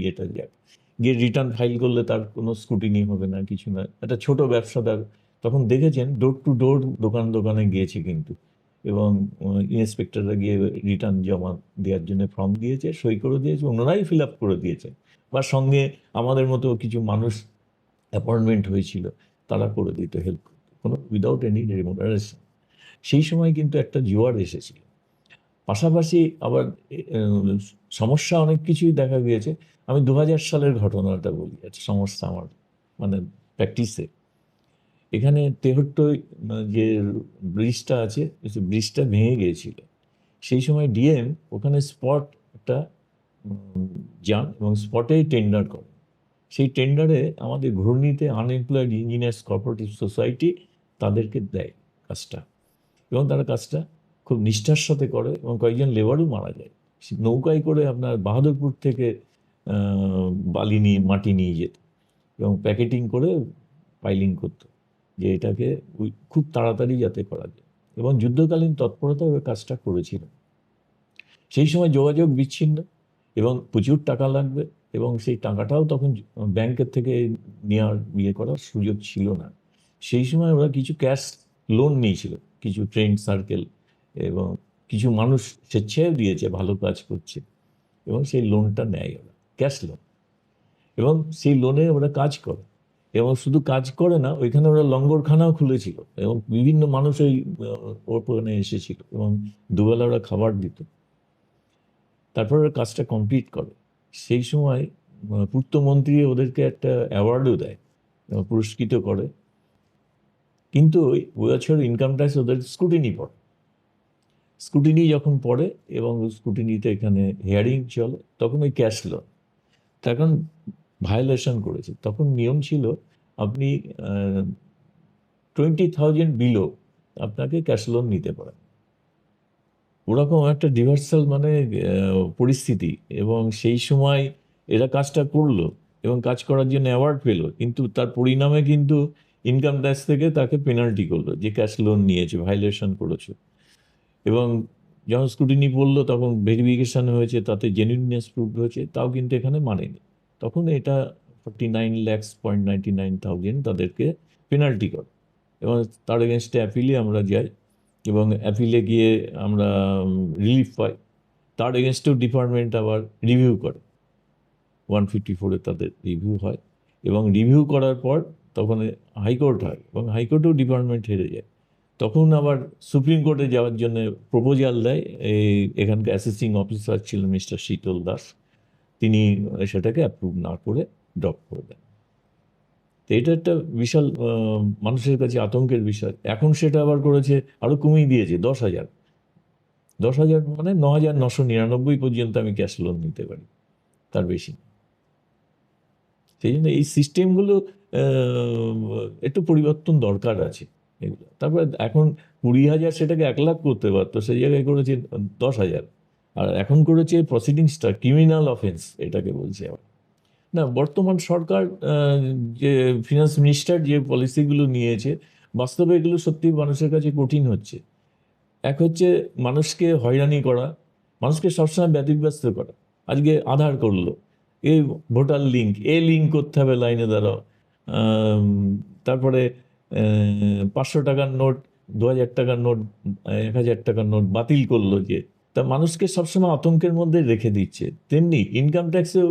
ইয়েটা যাক, গিয়ে রিটার্ন ফাইল করলে তার কোনো স্ক্রুটিনি হবে না, কিছু না। একটা ছোট ব্যবসাদার তখন দেখেছেন, ডোর টু ডোর, দোকান দোকানে গিয়েছে কিন্তু, এবং ইন্সপেক্টররা গিয়ে রিটার্ন জমা দেওয়ার জন্য ফর্ম দিয়েছে, সই করে দিয়েছে, ওনারাই ফিল আপ করে দিয়েছে, বা সঙ্গে আমাদের মতো কিছু মানুষ অ্যাপয়েন্টমেন্ট হয়েছিল, তারা করে দিত, হেল্প করতো, কোনো উইদাউট এনি রেমুনারেশন। সেই সময় কিন্তু একটা জোয়ার এসেছিল। পাশাপাশি আবার সমস্যা অনেক কিছুই দেখা গিয়েছে। আমি 2000 সালের ঘটনাটা বলি, একটা সমস্যা আমার, মানে প্র্যাকটিসে। এখানে তেহট্টই যে ব্রিজটা আছে, সেই ব্রিজটা ভেঙে গিয়েছিল। সেই সময় ডিএম ওখানে স্পট একটা যান, এবং স্পটেই টেন্ডার করে। সেই টেন্ডারে আমাদের ঘূর্ণিতে আনএমপ্লয়েড ইঞ্জিনিয়ার্স কোঅপারেটিভ সোসাইটি তাদেরকে দেয় কাজটা, এবং তারা কাজটা খুব নিষ্ঠার সাথে করে, এবং কয়েকজন লেবারও মারা যায়। নৌকায় করে আপনার বাহাদুরপুর থেকে বালি নিয়ে, মাটি নিয়ে যেত, এবং প্যাকেটিং করে পাইলিং করতো, যে এটাকে খুব তাড়াতাড়ি যাতে করা যায়, এবং যুদ্ধকালীন তৎপরতায় ওই কাজটা করেছিল। সেই সময় যোগাযোগ বিচ্ছিন্ন, এবং প্রচুর টাকা লাগবে, এবং সেই টাকাটাও তখন ব্যাংকের থেকে নেওয়ার করার সুযোগ ছিল না। সেই সময় ওরা কিছু ক্যাশ লোন নিয়েছিল, কিছু ফ্রেন্ড সার্কেল, এবং কিছু মানুষ স্বেচ্ছায় দিয়েছে, ভালো কাজ করছে, এবং সেই লোনটা নেয় ওরা, ক্যাশ লোন, এবং সেই লোনে ওরা কাজ করে। এবং শুধু কাজ করে না, ওইখানে ওরা লঙ্গরখানাও খুলেছিল, এবং বিভিন্ন মানুষ ওই ওখানে এসেছিল, এবং দুবেলা ওরা খাবার দিত। তারপর ওরা কাজটা কমপ্লিট করে। সেই সময় পূর্তমন্ত্রী ওদেরকে একটা অ্যাওয়ার্ডও দেয়, পুরস্কৃত করে। কিন্তু ওই বছর ইনকাম ট্যাক্স ওদের স্ক্রুটিনি পড়ে। স্ক্রুটিনি যখন পড়ে, এবং স্ক্রুটিনিতে এখানে হিয়ারিং চলে, তখন ওই ক্যাশ লোন তখন ভায়োলেশন করেছে। তখন নিয়ম ছিল, আপনি 20,000 বিলো আপনাকে ক্যাশ লোন নিতে পারে। ওরকম একটা ডিভার্সাল মানে পরিস্থিতি, এবং সেই সময় এরা কাজটা করলো এবং কাজ করার জন্য অ্যাওয়ার্ড পেলো, কিন্তু তার পরিণামে কিন্তু ইনকাম ট্যাক্স থেকে তাকে পেনাল্টি করলো যে ক্যাশ লোন নিয়েছে, ভাইলেশন করেছে। এবং যখন স্ক্রুটিনি পড়লো তখন ভেরিফিকেশন হয়েছে, তাতে জেনুইননেস প্রুভ হয়েছে, তাও কিন্তু এখানে মানেনি। তখন এটা 49,99,000 তাদেরকে পেনাল্টি করে, এবং তার এগেনস্টে অ্যাপিলে আমরা যাই, এবং অ্যাপিলে গিয়ে আমরা রিলিফ পাই। তার এগেনস্টেও ডিপার্টমেন্ট আবার রিভিউ করে, 154-এ তাদের রিভিউ হয়, এবং রিভিউ করার পর তখন হাইকোর্ট হয়, এবং হাইকোর্টেও ডিপার্টমেন্ট হেরে যায়। তখন আবার সুপ্রিম কোর্টে যাওয়ার জন্য প্রপোজাল দেয় এখানকার অ্যাসেসিং অফিসার ছিলেন মিস্টার শীতল দাস, তিনি সেটাকে অ্যাপ্রুভ না করে ড্রপ করে দেন। তো এটা একটা বিশাল মানুষের কাছে আতঙ্কের বিষয়। এখন সেটা আবার করেছে, আরও কমিয়ে দিয়েছে 10,000। 10,000 মানে 9,999 পর্যন্ত আমি ক্যাশ লোন নিতে পারি, তার বেশি না। সেই জন্য এই সিস্টেমগুলো একটু পরিবর্তন দরকার আছে এগুলো। তারপরে এখন 20,000 সেটাকে 1,00,000 করতে পারতো, সেই জায়গায় করেছে 10,000। আর এখন করেছে প্রসিডিংসটা ক্রিমিনাল অফেন্স, এটাকে বলছে আবার। না, বর্তমান সরকার যে ফিনান্স মিনিস্টার যে পলিসিগুলো নিয়েছে, বাস্তবে এগুলো সত্যি মানুষের কাছে কঠিন হচ্ছে। এক হচ্ছে মানুষকে হয়রানি করা, মানুষকে সবসময় ব্যতিব্যস্ত করা। আজকে আধার করলো, এই ভোটার লিঙ্ক, লিঙ্ক করতে হবে, লাইনে দাঁড়াও। তারপরে 500 টাকার নোট, 2,000 টাকার নোট, 1,000 টাকার নোট বাতিল করলো, যে তা মানুষকে সবসময় আতঙ্কের মধ্যে রেখে দিচ্ছে। তেমনি ইনকাম ট্যাক্সেও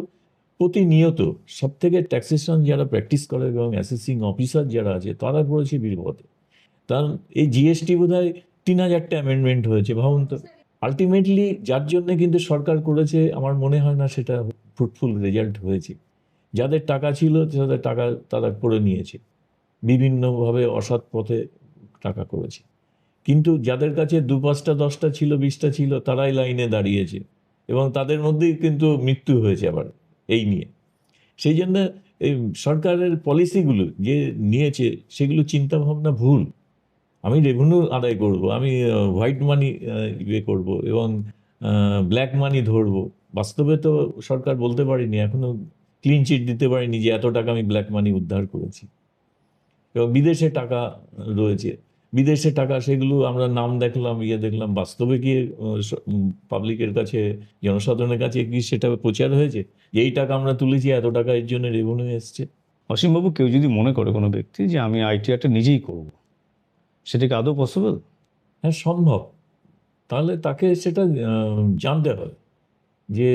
প্রতিনিয়ত সব থেকে ট্যাক্সেশন যারা প্র্যাকটিস করে এবং অ্যাসেসিং অফিসার যারা আছে, তারা পড়েছে বিপদে। কারণ এই জিএসটি বোধহয় 3,000টা অ্যামেন্ডমেন্ট হয়েছে, ভাবুন তো। আলটিমেটলি যার জন্য কিন্তু সরকার করেছে, আমার মনে হয় না সেটা ফ্রুটফুল রেজাল্ট হয়েছে। যাদের টাকা ছিল তাদের টাকা তারা করে নিয়েছে, বিভিন্নভাবে অসৎ পথে টাকা করেছে। কিন্তু যাদের কাছে 2-5টা 10টা ছিল, 20টা ছিল, তারাই লাইনে দাঁড়িয়েছে, এবং তাদের মধ্যেই কিন্তু মৃত্যু হয়েছে আবার এই নিয়ে। সেই জন্য এই সরকারের পলিসিগুলো যে নিয়েছে, সেগুলো চিন্তাভাবনা ভুল। আমি রেভিনিউ আদায় করব, আমি হোয়াইট মানি ইয়ে করব, এবং ব্ল্যাক মানি ধরবো। বাস্তবে তো সরকার বলতে পারেনি, এখনো ক্লিন চিট দিতে পারেনি যে এত টাকা আমি ব্ল্যাক মানি উদ্ধার করেছি। এবং বিদেশে টাকা রয়েছে, বিদেশে টাকা, সেগুলো আমরা নাম দেখলাম, দেখলাম, বাস্তবে কি পাবলিকের কাছে, জনসাধারণের কাছে কি সেটা প্রচার হয়েছে যে এই টাকা আমরা তুলেছি, এত টাকা এর জন্য রেভিনিউ এসছে? অসীমবাবু, কেউ যদি মনে করে কোনো ব্যক্তি যে আমি আইটিআরটা নিজেই করব, সেটা কি আদৌ পসিবল? হ্যাঁ, সম্ভব। তাহলে তাকে সেটা জানতে হবে যে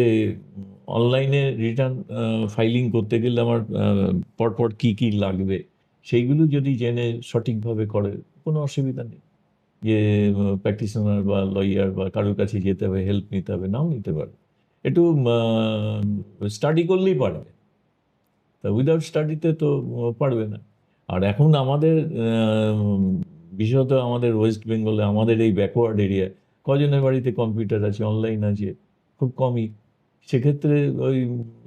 অনলাইনে রিটার্ন ফাইলিং করতে গেলে আমার পরপর কি কি লাগবে, সেইগুলো যদি জেনে সঠিকভাবে করে, কোনো অসুবিধা নেই। যে প্র্যাকটিশনার বা লয়ার বা কারোর কাছে যেতে হবে, হেল্প নিতে হবে, নাও নিতে পারবে। একটু স্টাডি করলেই পারবে, তা উইদাউট স্টাডিতে তো পারবে না। আর এখন আমাদের বিশেষত আমাদের ওয়েস্ট বেঙ্গলে, আমাদের এই ব্যাকওয়ার্ড এরিয়ায় কজনের বাড়িতে কম্পিউটার আছে, অনলাইন আছে? খুব কমই। সেক্ষেত্রে ওই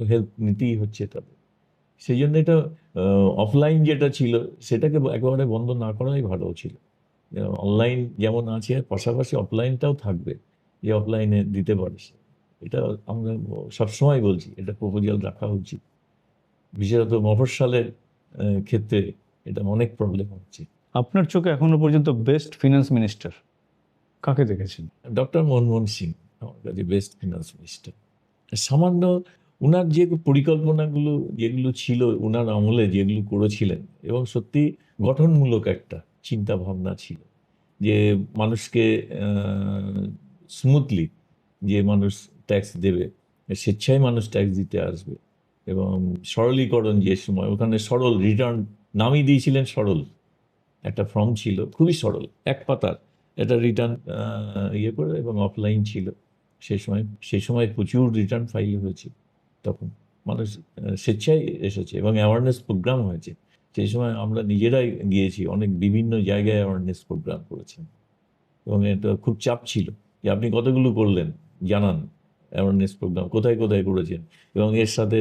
হেল্প নিতেই হচ্ছে তাদের। সেই জন্য এটা অফলাইন যেটা ছিল, সেটাকে একেবারে বন্ধ না করাই ভালো ছিল। অনলাইন যেমন আছে, পাশাপাশি অফলাইনটাও থাকবে, যে অফলাইনে দিতে পারে সে। এটা আমরা সবসময় বলছি, এটা প্রপোজাল রাখা উচিত। বিশেষত মফস্বলের ক্ষেত্রে এটা অনেক প্রবলেম হচ্ছে। আপনার চোখে এখনো পর্যন্ত বেস্ট ফিনান্স মিনিস্টার কাকে দেখেছেন? ডক্টর মনমোহন সিং আমার কাছে বেস্ট ফিনান্স মিনিস্টার। সামান্য উনার যে পরিকল্পনাগুলো যেগুলো ছিল উনার আমলে, যেগুলো করেছিলেন, এবং সত্যি গঠনমূলক একটা চিন্তা ভাবনা ছিল, যে মানুষকে স্মুথলি, যে মানুষ ট্যাক্স দেবে, স্বেচ্ছায় মানুষ ট্যাক্স দিতে আসবে, এবং সরলীকরণ, যে সময় ওখানে সরল রিটার্ন নামই দিয়েছিলেন, সরল একটা ফর্ম ছিল, খুবই সরল, এক পাতার এটা রিটার্ন ইয়ে করে, এবং অফলাইন ছিল। সেই সময় প্রচুর রিটার্ন ফাইল হয়েছে, তখন মানুষ স্বেচ্ছায় এসেছে, এবং অ্যাওয়ারনেস প্রোগ্রাম হয়েছে। সেই সময় আমরা নিজেরাই গিয়েছি, অনেক বিভিন্ন জায়গায় অ্যাওয়ারনেস প্রোগ্রাম করেছেন, এবং এটা খুব চাপ ছিল যে আপনি কতগুলো করলেন, জানান অ্যাওয়ারনেস প্রোগ্রাম কোথায় কোথায় করেছেন। এবং এর সাথে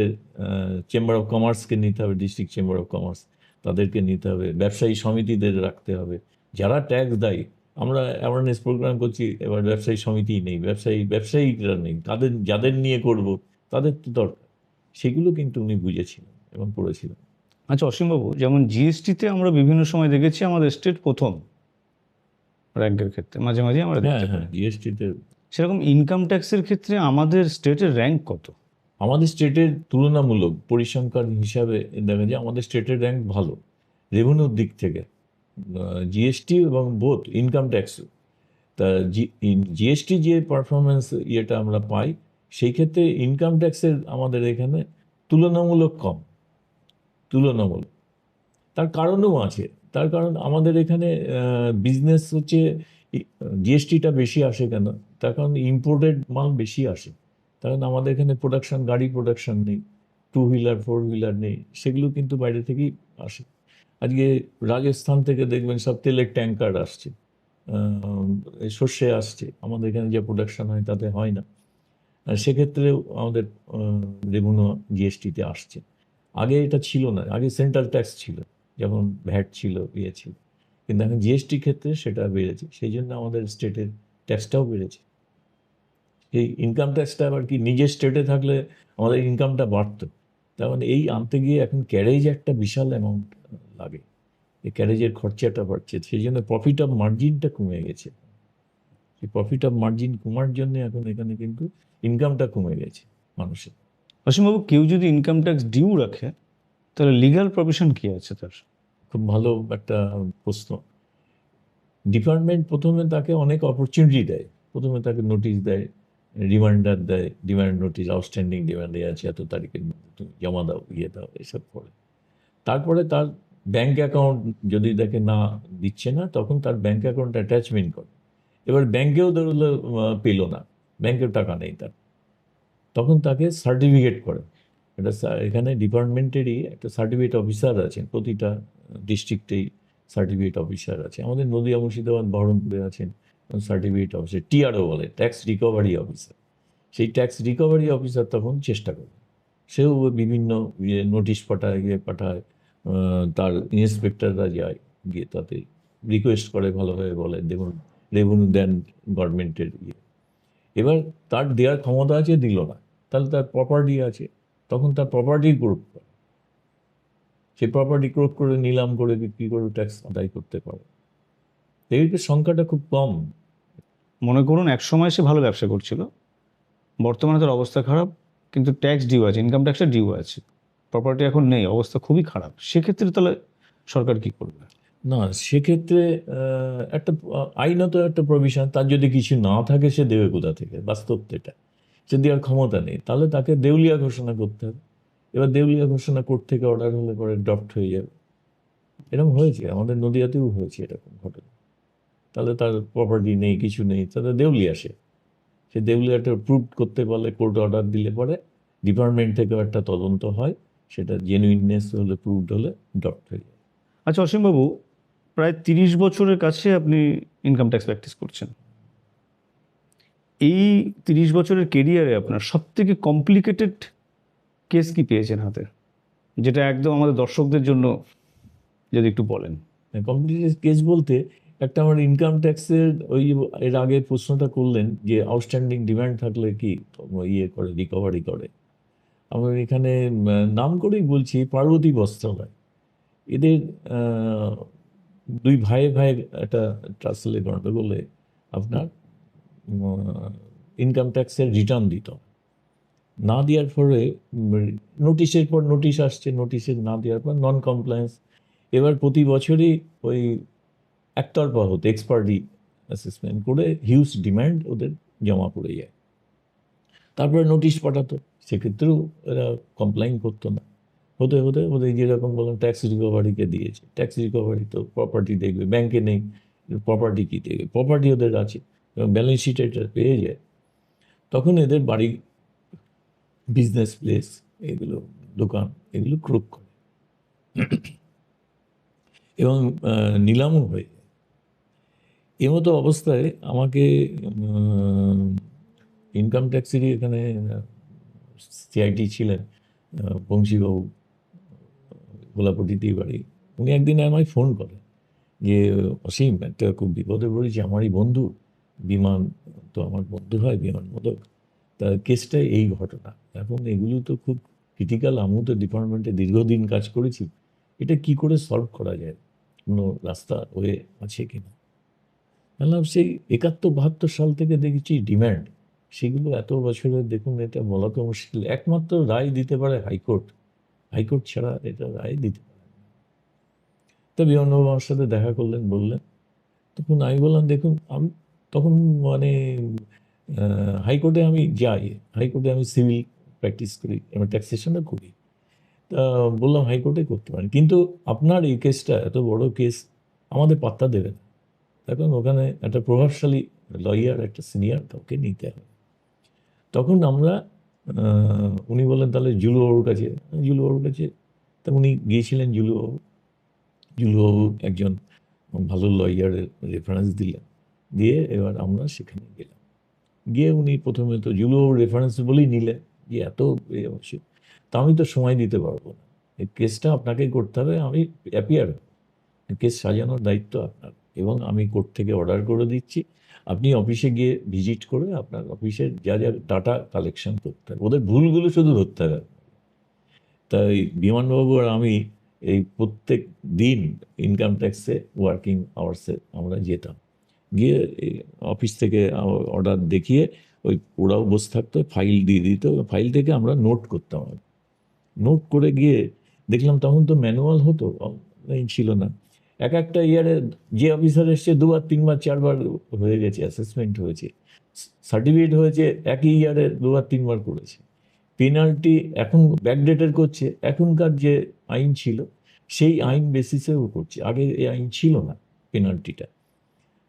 চেম্বার অফ কমার্সকে নিতে হবে, ডিস্ট্রিক্ট চেম্বার অফ কমার্স, তাদেরকে নিতে হবে, ব্যবসায়ী সমিতিদের রাখতে হবে, যারা ট্যাক্স দেয়। আমরা অ্যাওয়ারনেস প্রোগ্রাম করছি, এবার ব্যবসায়ী সমিতি নেই, ব্যবসায়ীরা নেই, যাদের নিয়ে করব তাদের তো দরকার। সেগুলো কিন্তু উনি বুঝেছিলেন এবং করেছিলেন। আচ্ছা অসীমবাবু, যেমন জিএসটিতে আমরা বিভিন্ন সময় দেখেছি আমাদের স্টেট প্রথম র্যাঙ্কের ক্ষেত্রে, মাঝে মাঝে আমরা হ্যাঁ দেখতে হ্যাঁ, পাই। জিএসটিতে সেরকম ইনকাম ট্যাক্সের ক্ষেত্রে আমাদের স্টেটের র্যাঙ্ক কত? আমাদের স্টেটের তুলনামূলক পরিসংখ্যান হিসাবে দেখা যায় আমাদের স্টেটের র্যাঙ্ক ভালো রেভিনিউর দিক থেকে, জিএসটি এবং বোথ ইনকাম ট্যাক্সও। তা জিএসটি যে পারফরমেন্স ইয়েটা আমরা পাই, সেই ক্ষেত্রে ইনকাম ট্যাক্সের আমাদের এখানে তুলনামূলক কম, তুলনামূলক। তার কারণও আছে। তার কারণ আমাদের এখানে বিজনেস হচ্ছে, জিএসটিটা বেশি আসে কেন? তার কারণ ইম্পোর্টেড মাল বেশি আসে। কারণ আমাদের এখানে প্রোডাকশন, গাড়ি প্রোডাকশন নেই, টু হুইলার ফোর হুইলার নেই, সেগুলো কিন্তু বাইরে থেকেই আসে। আজকে রাজস্থান থেকে দেখবেন সব তেলের ট্যাঙ্কার আসছে, সর্ষে আসছে, আমাদের এখানে যে প্রোডাকশন হয় তাতে হয় না। আর সেক্ষেত্রেও আমাদের রেভিনিউ জিএসটিতে আসছে। আগে এটা ছিল না, আগে সেন্ট্রাল ট্যাক্স ছিল, যেমন ভ্যাট ছিল, ইয়ে ছিল। কিন্তু এখন জিএসটি ক্ষেত্রে সেটা বেড়েছে, সেই জন্য আমাদের স্টেটের ট্যাক্সটাও বেড়েছে। এই ইনকাম ট্যাক্সটা আবার কি নিজের স্টেটে থাকলে আমাদের ইনকামটা বাড়তো, তার মানে এই আনতে গিয়ে এখন ক্যারেজ একটা বিশাল অ্যামাউন্ট লাগে, এই ক্যারেজের খরচাটা বাড়ছে, সেই জন্য প্রফিট অফ মার্জিনটা কমে গেছে। এই প্রফিট অফ মার্জিন কমার জন্য এখন এখানে কিন্তু ইনকামটা কমে গেছে মানুষের। অসীমবাবু, কেউ যদি ইনকাম ট্যাক্স ডিউ রাখে তাহলে লিগ্যাল প্রভিশন কি আছে তার? খুব ভালো একটা প্রশ্ন। ডিপার্টমেন্ট প্রথমে তাকে অনেক অপরচুনিটি দেয়, প্রথমে তাকে নোটিশ দেয়, রিমাইন্ডার দেয়, ডিমান্ড নোটিশ, আউটস্ট্যান্ডিং ডিমান্ডে আছে এত তারিখের মধ্যে তুমি জমা দাও, ইয়ে দাও, এসব করে। তারপরে তার ব্যাংক অ্যাকাউন্ট যদি দেখে না দিচ্ছে না, তখন তার ব্যাংক অ্যাকাউন্ট অ্যাটাচমেন্ট করে। এবার ব্যাংকেও ধরলে পেল না, ব্যাংকেও টাকা নেই তার, তখন তাকে সার্টিফিকেট করে। এখানে ডিপার্টমেন্টেরই একটা সার্টিফিকেট অফিসার আছেন, প্রতিটা ডিস্ট্রিক্টেই সার্টিফিকেট অফিসার আছে। আমাদের নদিয়া, মুর্শিদাবাদ, বহরমপুরে আছেন সার্টিফিকেট অফিসার, টিআরও বলে, ট্যাক্স রিকভারি অফিসার। সেই ট্যাক্স রিকভারি অফিসার তখন চেষ্টা করে, সেও বিভিন্ন নোটিশ পাঠায়, পাঠায়, তার ইন্সপেক্টররা যায়, গিয়ে তাতে রিকোয়েস্ট করে, ভালোভাবে বলে দেখুন রেভিনিউ দেন গভর্নমেন্টের ইয়ে। এবার তার দেওয়ার ক্ষমতা আছে, দিল না, তাহলে তার প্রপার্টি আছে, তখন তার প্রপার্টি ক্রোধ করে, সেই প্রপার্টি ক্রোধ করে নিলাম করে বিক্রি করে ট্যাক্স আদায় করতে পারে। এইটার সংখ্যাটা খুব কম। মনে করুন এক সময় সে ভালো ব্যবসা করছিল, বর্তমানে তার অবস্থা খারাপ, কিন্তু ট্যাক্স ডিউ আছে, ইনকাম ট্যাক্সের ডিউ আছে, প্রপার্টি এখন নেই, অবস্থা খুবই খারাপ, সেক্ষেত্রে তাহলে সরকার কি করবে? না, সেক্ষেত্রে একটা আইনত একটা প্রভিশন, তার যদি কিছু না থাকে সে দেবে কোথা থেকে? বাস্তব তো এটা, সে দেওয়ার ক্ষমতা নেই, তাহলে তাকে দেউলিয়া ঘোষণা করতে হবে। এবার দেউলিয়া ঘোষণা কোর্ট থেকে অর্ডার হলে পরে ড্রাফট হয়ে যাবে। এরকম হয়েছে, আমাদের নদিয়াতেও হয়েছে এরকম ঘটনা। তাহলে তার প্রপার্টি নেই, কিছু নেই, তাহলে দেউলিয়া আসে, সে দেউলিয়াটা প্রুভ করতে পারলে কোর্ট অর্ডার দিলে পরে ডিপার্টমেন্ট থেকেও একটা তদন্ত হয়, সেটা জেনুইননেস হলে, প্রুভড হলে ড্রাফট হয়ে যায়। আচ্ছা অসীমবাবু, প্রায় 30 বছরের কাছে আপনি ইনকাম ট্যাক্স প্র্যাকটিস করছেন। এই 30 বছরের কেরিয়ারে আপনার সব থেকে কমপ্লিকেটেড কেস কি পেয়েছেন হাতে, যেটা একদম আমাদের দর্শকদের জন্য যদি একটু বলেন? কমপ্লিকেটেড কেস বলতে, একটা আমার ইনকাম ট্যাক্সের ওই, এর আগে প্রশ্নটা করলেন যে আউটস্ট্যান্ডিং ডিমান্ড থাকলে কি ইয়ে করে, রিকভারি করে। আমার এখানে নাম করেই বলছি, পার্বতী বস্ত্রালয়, এদের দুই ভাইয়ে ভাইয়ে একটা ট্রাসলে গণ্ডগোলে আপনার ইনকাম ট্যাক্সের রিটার্ন দিত না, দেওয়ার পরে নোটিশের পর নোটিশ আসছে, নোটিশের না দেওয়ার পর নন কমপ্লায়েন্স। এবার প্রতি বছরই ওই একতরফা হতো, এক্সপার্টি অ্যাসেসমেন্ট করে হিউজ ডিমান্ড ওদের জমা পড়ে যায়, তারপরে নোটিশ পাঠাতো, সেক্ষেত্রেও এরা কমপ্লাইন করতো না। হতে হতে ওদের যেরকম বললাম ট্যাক্স রিকভারিকে দিয়েছে, ট্যাক্স রিকভারি তো প্রপার্টি দেখবে, ব্যাংকে নেই, প্রপার্টি কী দেখবে? প্রপার্টি ওদের আছে এবং ব্যালেন্স শিটে এটা পেয়ে যায়, তখন এদের বাড়ি, বিজনেস প্লেস, এগুলো দোকান, এগুলো ক্রোক করে এবং নিলামও হয়ে যায়। এমতো অবস্থায় আমাকে ইনকাম ট্যাক্সেরই এখানে সিআইটি ছিলেন বংশীবাবু, গোলাপটিতেই বাড়ি, উনি একদিন আমায় ফোন করে যে, অসীম, একটা খুব বিপদে পড়েছি, আমারই বন্ধু বিমান, তো আমার বন্ধু হয় বিমান মোদক, তা কেসটা এই ঘটনা। এখন এগুলো তো খুব ক্রিটিক্যাল, আমিও তো ডিপার্টমেন্টে দীর্ঘদিন কাজ করেছি, এটা কি করে সলভ করা যায়, কোনো রাস্তা ওয়ে আছে কিনা। বললাম সেই 71-72 সাল থেকে দেখেছি ডিম্যান্ড, সেগুলো এত বছরের, দেখুন এটা বলা তো মুশকিল। একমাত্র রায় দিতে পারে হাইকোর্ট, হাইকোর্ট ছাড়া এটা রায় দিতে পারে না। তা বিমানবাবু আমার সাথে দেখা করলেন, বললেন। তখন আমি বললাম, দেখুন আমি তখন মানে হাইকোর্টে আমি যাই, হাইকোর্টে আমি সিভিল প্র্যাকটিস করি, আমি ট্যাক্সেশনও করি। তা বললাম হাইকোর্টে করতে পারেন, কিন্তু আপনার এই কেসটা এত বড় কেস, আমাদের পাত্তা দেবে না। এখন ওখানে একটা প্রভাবশালী লয়ার, একটা সিনিয়র কাউকে নিতে হবে। তখন আমরা উনি বললেন তাহলে জুলুবাবুর কাছে, জুলুবাবুর কাছে। তা উনি গিয়েছিলেন, জুলুবাবু, জুলুবাবু একজন ভালো লয়ারের রেফারেন্স দিলেন, দিয়ে এবার আমরা সেখানে গেলাম। গিয়ে উনি প্রথমে তো জুলুবাবুর রেফারেন্স বলেই নিলেন যে এত অবশ্যই। তা আমি তো সময় দিতে পারবো না, এই কেসটা আপনাকেই করতে হবে, আমি অ্যাপিয়ার, কেস সাজানোর দায়িত্ব আপনার, এবং আমি কোর্ট থেকে অর্ডার করে দিচ্ছি, আপনি অফিসে গিয়ে ভিজিট করে আপনার অফিসের যা যা ডাটা কালেকশন করতে হবে, ওদের ভুলগুলো শুধু ধরতে হবে। তাই বিমানবাবু আর আমি এই প্রত্যেক দিন ইনকাম ট্যাক্সে ওয়ার্কিং আওয়ার্সে আমরা যেতাম, গিয়ে অফিস থেকে অর্ডার দেখিয়ে ওই ওরাও বসে থাকতো, ফাইল দিয়ে দিত, ফাইল থেকে আমরা নোট করতাম। নোট করে গিয়ে দেখলাম তখন তো ম্যানুয়াল হতো, অনলাইন ছিল না। এক একটা ইয়ারে যে অফিসার এসছে 2বার 3বার 4বার হয়ে গেছে, অ্যাসেসমেন্ট হয়েছে, সার্টিফিকেট হয়েছে, একই ইয়ারে 2বার 3বার করেছে। পেনাল্টি এখন ব্যাকডেটের করছে, এখনকার যে আইন ছিল সেই আইন বেসিসেও করছে, আগে এই আইন ছিল না পেনাল্টিটা,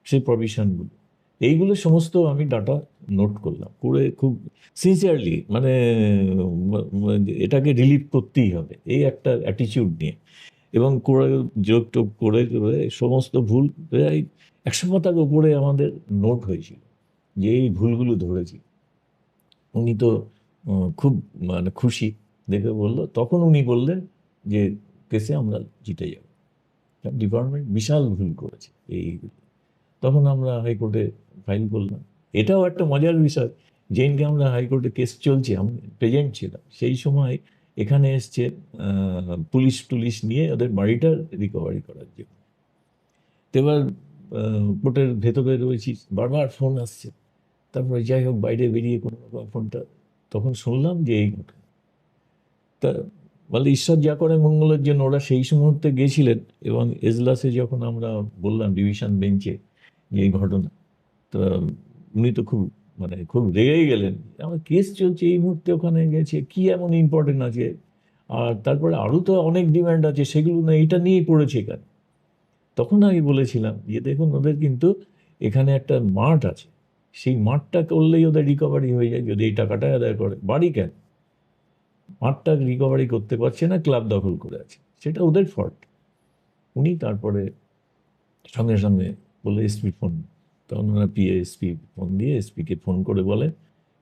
সেই প্রভিশনগুলো, এইগুলো সমস্ত আমি ডাটা নোট করলাম, করে খুব সিনসিয়ারলি মানে এটাকে রিলিভ করতেই হবে এই একটা অ্যাটিটিউড নিয়ে, এবং করে যোগ টোগ করে করে সমস্ত ভুল প্রায় 100 পাতার উপরে আমাদের নোট হয়েছিল, যে এই ভুলগুলো ধরেছি। উনি তো খুব মানে খুশি, দেখে বললো, তখন উনি বললেন যে কেসে আমরা জিতে যাব, ডিপার্টমেন্ট বিশাল ভুল করেছে এই। তখন আমরা হাইকোর্টে ফাইল করলাম। এটাও একটা মজার বিষয়, যেদিনকে আমরা হাইকোর্টে কেস চলছে, আমি প্রেজেন্ট ছিলাম সেই সময়, এখানে এসছে পুলিশ টুলিশ নিয়ে ওদের বাড়িটা রিকভারি করার জন্য। তো এবার কোর্টের ভেতরে রয়েছি, বারবার ফোন আসছে, তারপরে যাই হোক বাইরে বেরিয়ে কোনো রকম ফোনটা, তখন শুনলাম যে এই ঘটনা। তা বলে ঈশ্বর যা করে মঙ্গলের জন্য ওরা সেই মুহূর্তে গেছিলেন, এবং এজলাসে যখন আমরা বললাম ডিভিশন বেঞ্চে যে এই ঘটনা, তো উনি তো খুব মানে খুব রেগেই গেলেন, আমার কেস চলছে এই মুহূর্তে ওখানে গেছে, কি এমন ইম্পর্টেন্ট আছে, আর তারপরে আরও তো অনেক ডিমান্ড আছে, সেগুলো না এটা নিয়েই পড়েছে এখানে। তখন আমি বলেছিলাম যে দেখুন, ওদের কিন্তু এখানে একটা মাঠ আছে, সেই মাঠটা করলেই ওদের রিকভারি হয়ে যায়, যদি এই টাকাটা আদায় করে। বাড়ি কেন, মাঠটা রিকভারি করতে পারছে না, ক্লাব দখল করে আছে, সেটা ওদের ফল্ট। উনি তারপরে সঙ্গে সঙ্গে বলে এসপি ফোন, তখন ওনার এসপি ফোন দিয়ে এসপিকে ফোন করে বলেন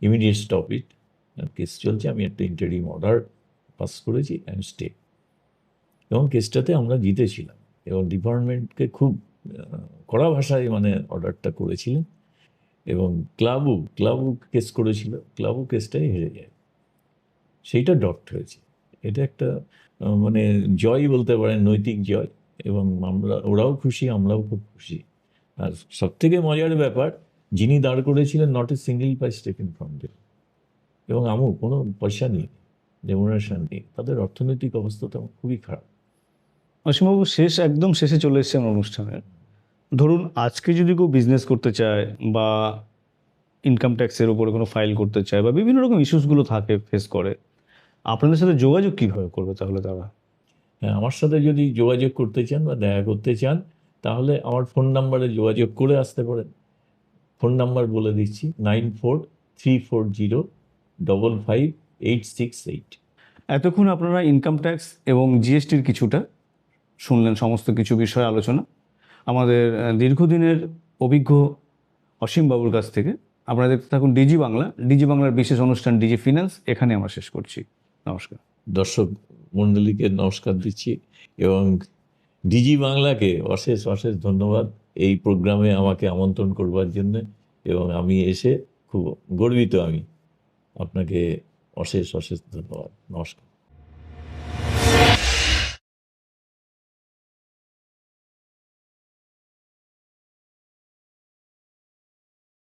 ইমিডিয়েট স্টপ ইট, কেস চলছে, আমি একটা ইন্টারিম অর্ডার পাস করেছি অ্যান্ড স্টে। এবং কেসটাতে আমরা জিতেছিলাম, এবং ডিপার্টমেন্টকে খুব কড়া ভাষায় মানে অর্ডারটা করেছিলেন, এবং ক্লাবও কেস করেছিল, ক্লাবও কেসটাই হেরে যায়, সেইটা ডট হয়েছে। এটা একটা মানে জয় বলতে পারেন, নৈতিক জয়, এবং আমরা ওরাও খুশি, আমরাও খুব খুশি। আর সব থেকে মজার ব্যাপার, যিনি দাঁড় করেছিলেন not a single price taken from them, এবং আমও কোনো পয়সা নেই, রেমুনারেশন নেই, তাদের অর্থনৈতিক অবস্থা তো খুবই খারাপ। অসীমবাবু, একদম শেষে চলে এসেছে আমার অনুষ্ঠানের। ধরুন আজকে যদি কেউ বিজনেস করতে চায়, বা ইনকাম ট্যাক্সের উপরে কোনো ফাইল করতে চায়, বা বিভিন্ন রকম ইস্যুসগুলো থাকে, ফেস করে, আপনাদের সাথে যোগাযোগ কীভাবে করবে তাহলে তারা? হ্যাঁ, আমার সাথে যদি যোগাযোগ করতে চান বা দেখা করতে চান, তাহলে আমার ফোন নাম্বারে যোগাযোগ করে আসতে পারেন। ফোন নাম্বার বলে দিচ্ছি, 9434055868। এতক্ষণ আপনারা ইনকাম ট্যাক্স এবং জিএসটির কিছুটা শুনলেন, সমস্ত কিছু বিষয়ে আলোচনা আমাদের দীর্ঘদিনের অভিজ্ঞ অসীমবাবুর কাছ থেকে। আপনারা দেখতে থাকুন ডিজি বাংলা। ডিজি বাংলার বিশেষ অনুষ্ঠান ডিজি ফিন্যান্স এখানে আমরা শেষ করছি। নমস্কার। দর্শক মণ্ডলীকে নমস্কার দিচ্ছি, এবং ডিজি বাংলাকে অশেষ অশেষ ধন্যবাদ এই প্রোগ্রামে আমাকে আমন্ত্রণ করবার জন্য, এবং আমি এসে খুব গর্বিত। আমি আপনাকে অশেষ অশেষ ধন্যবাদ। নমস্কার।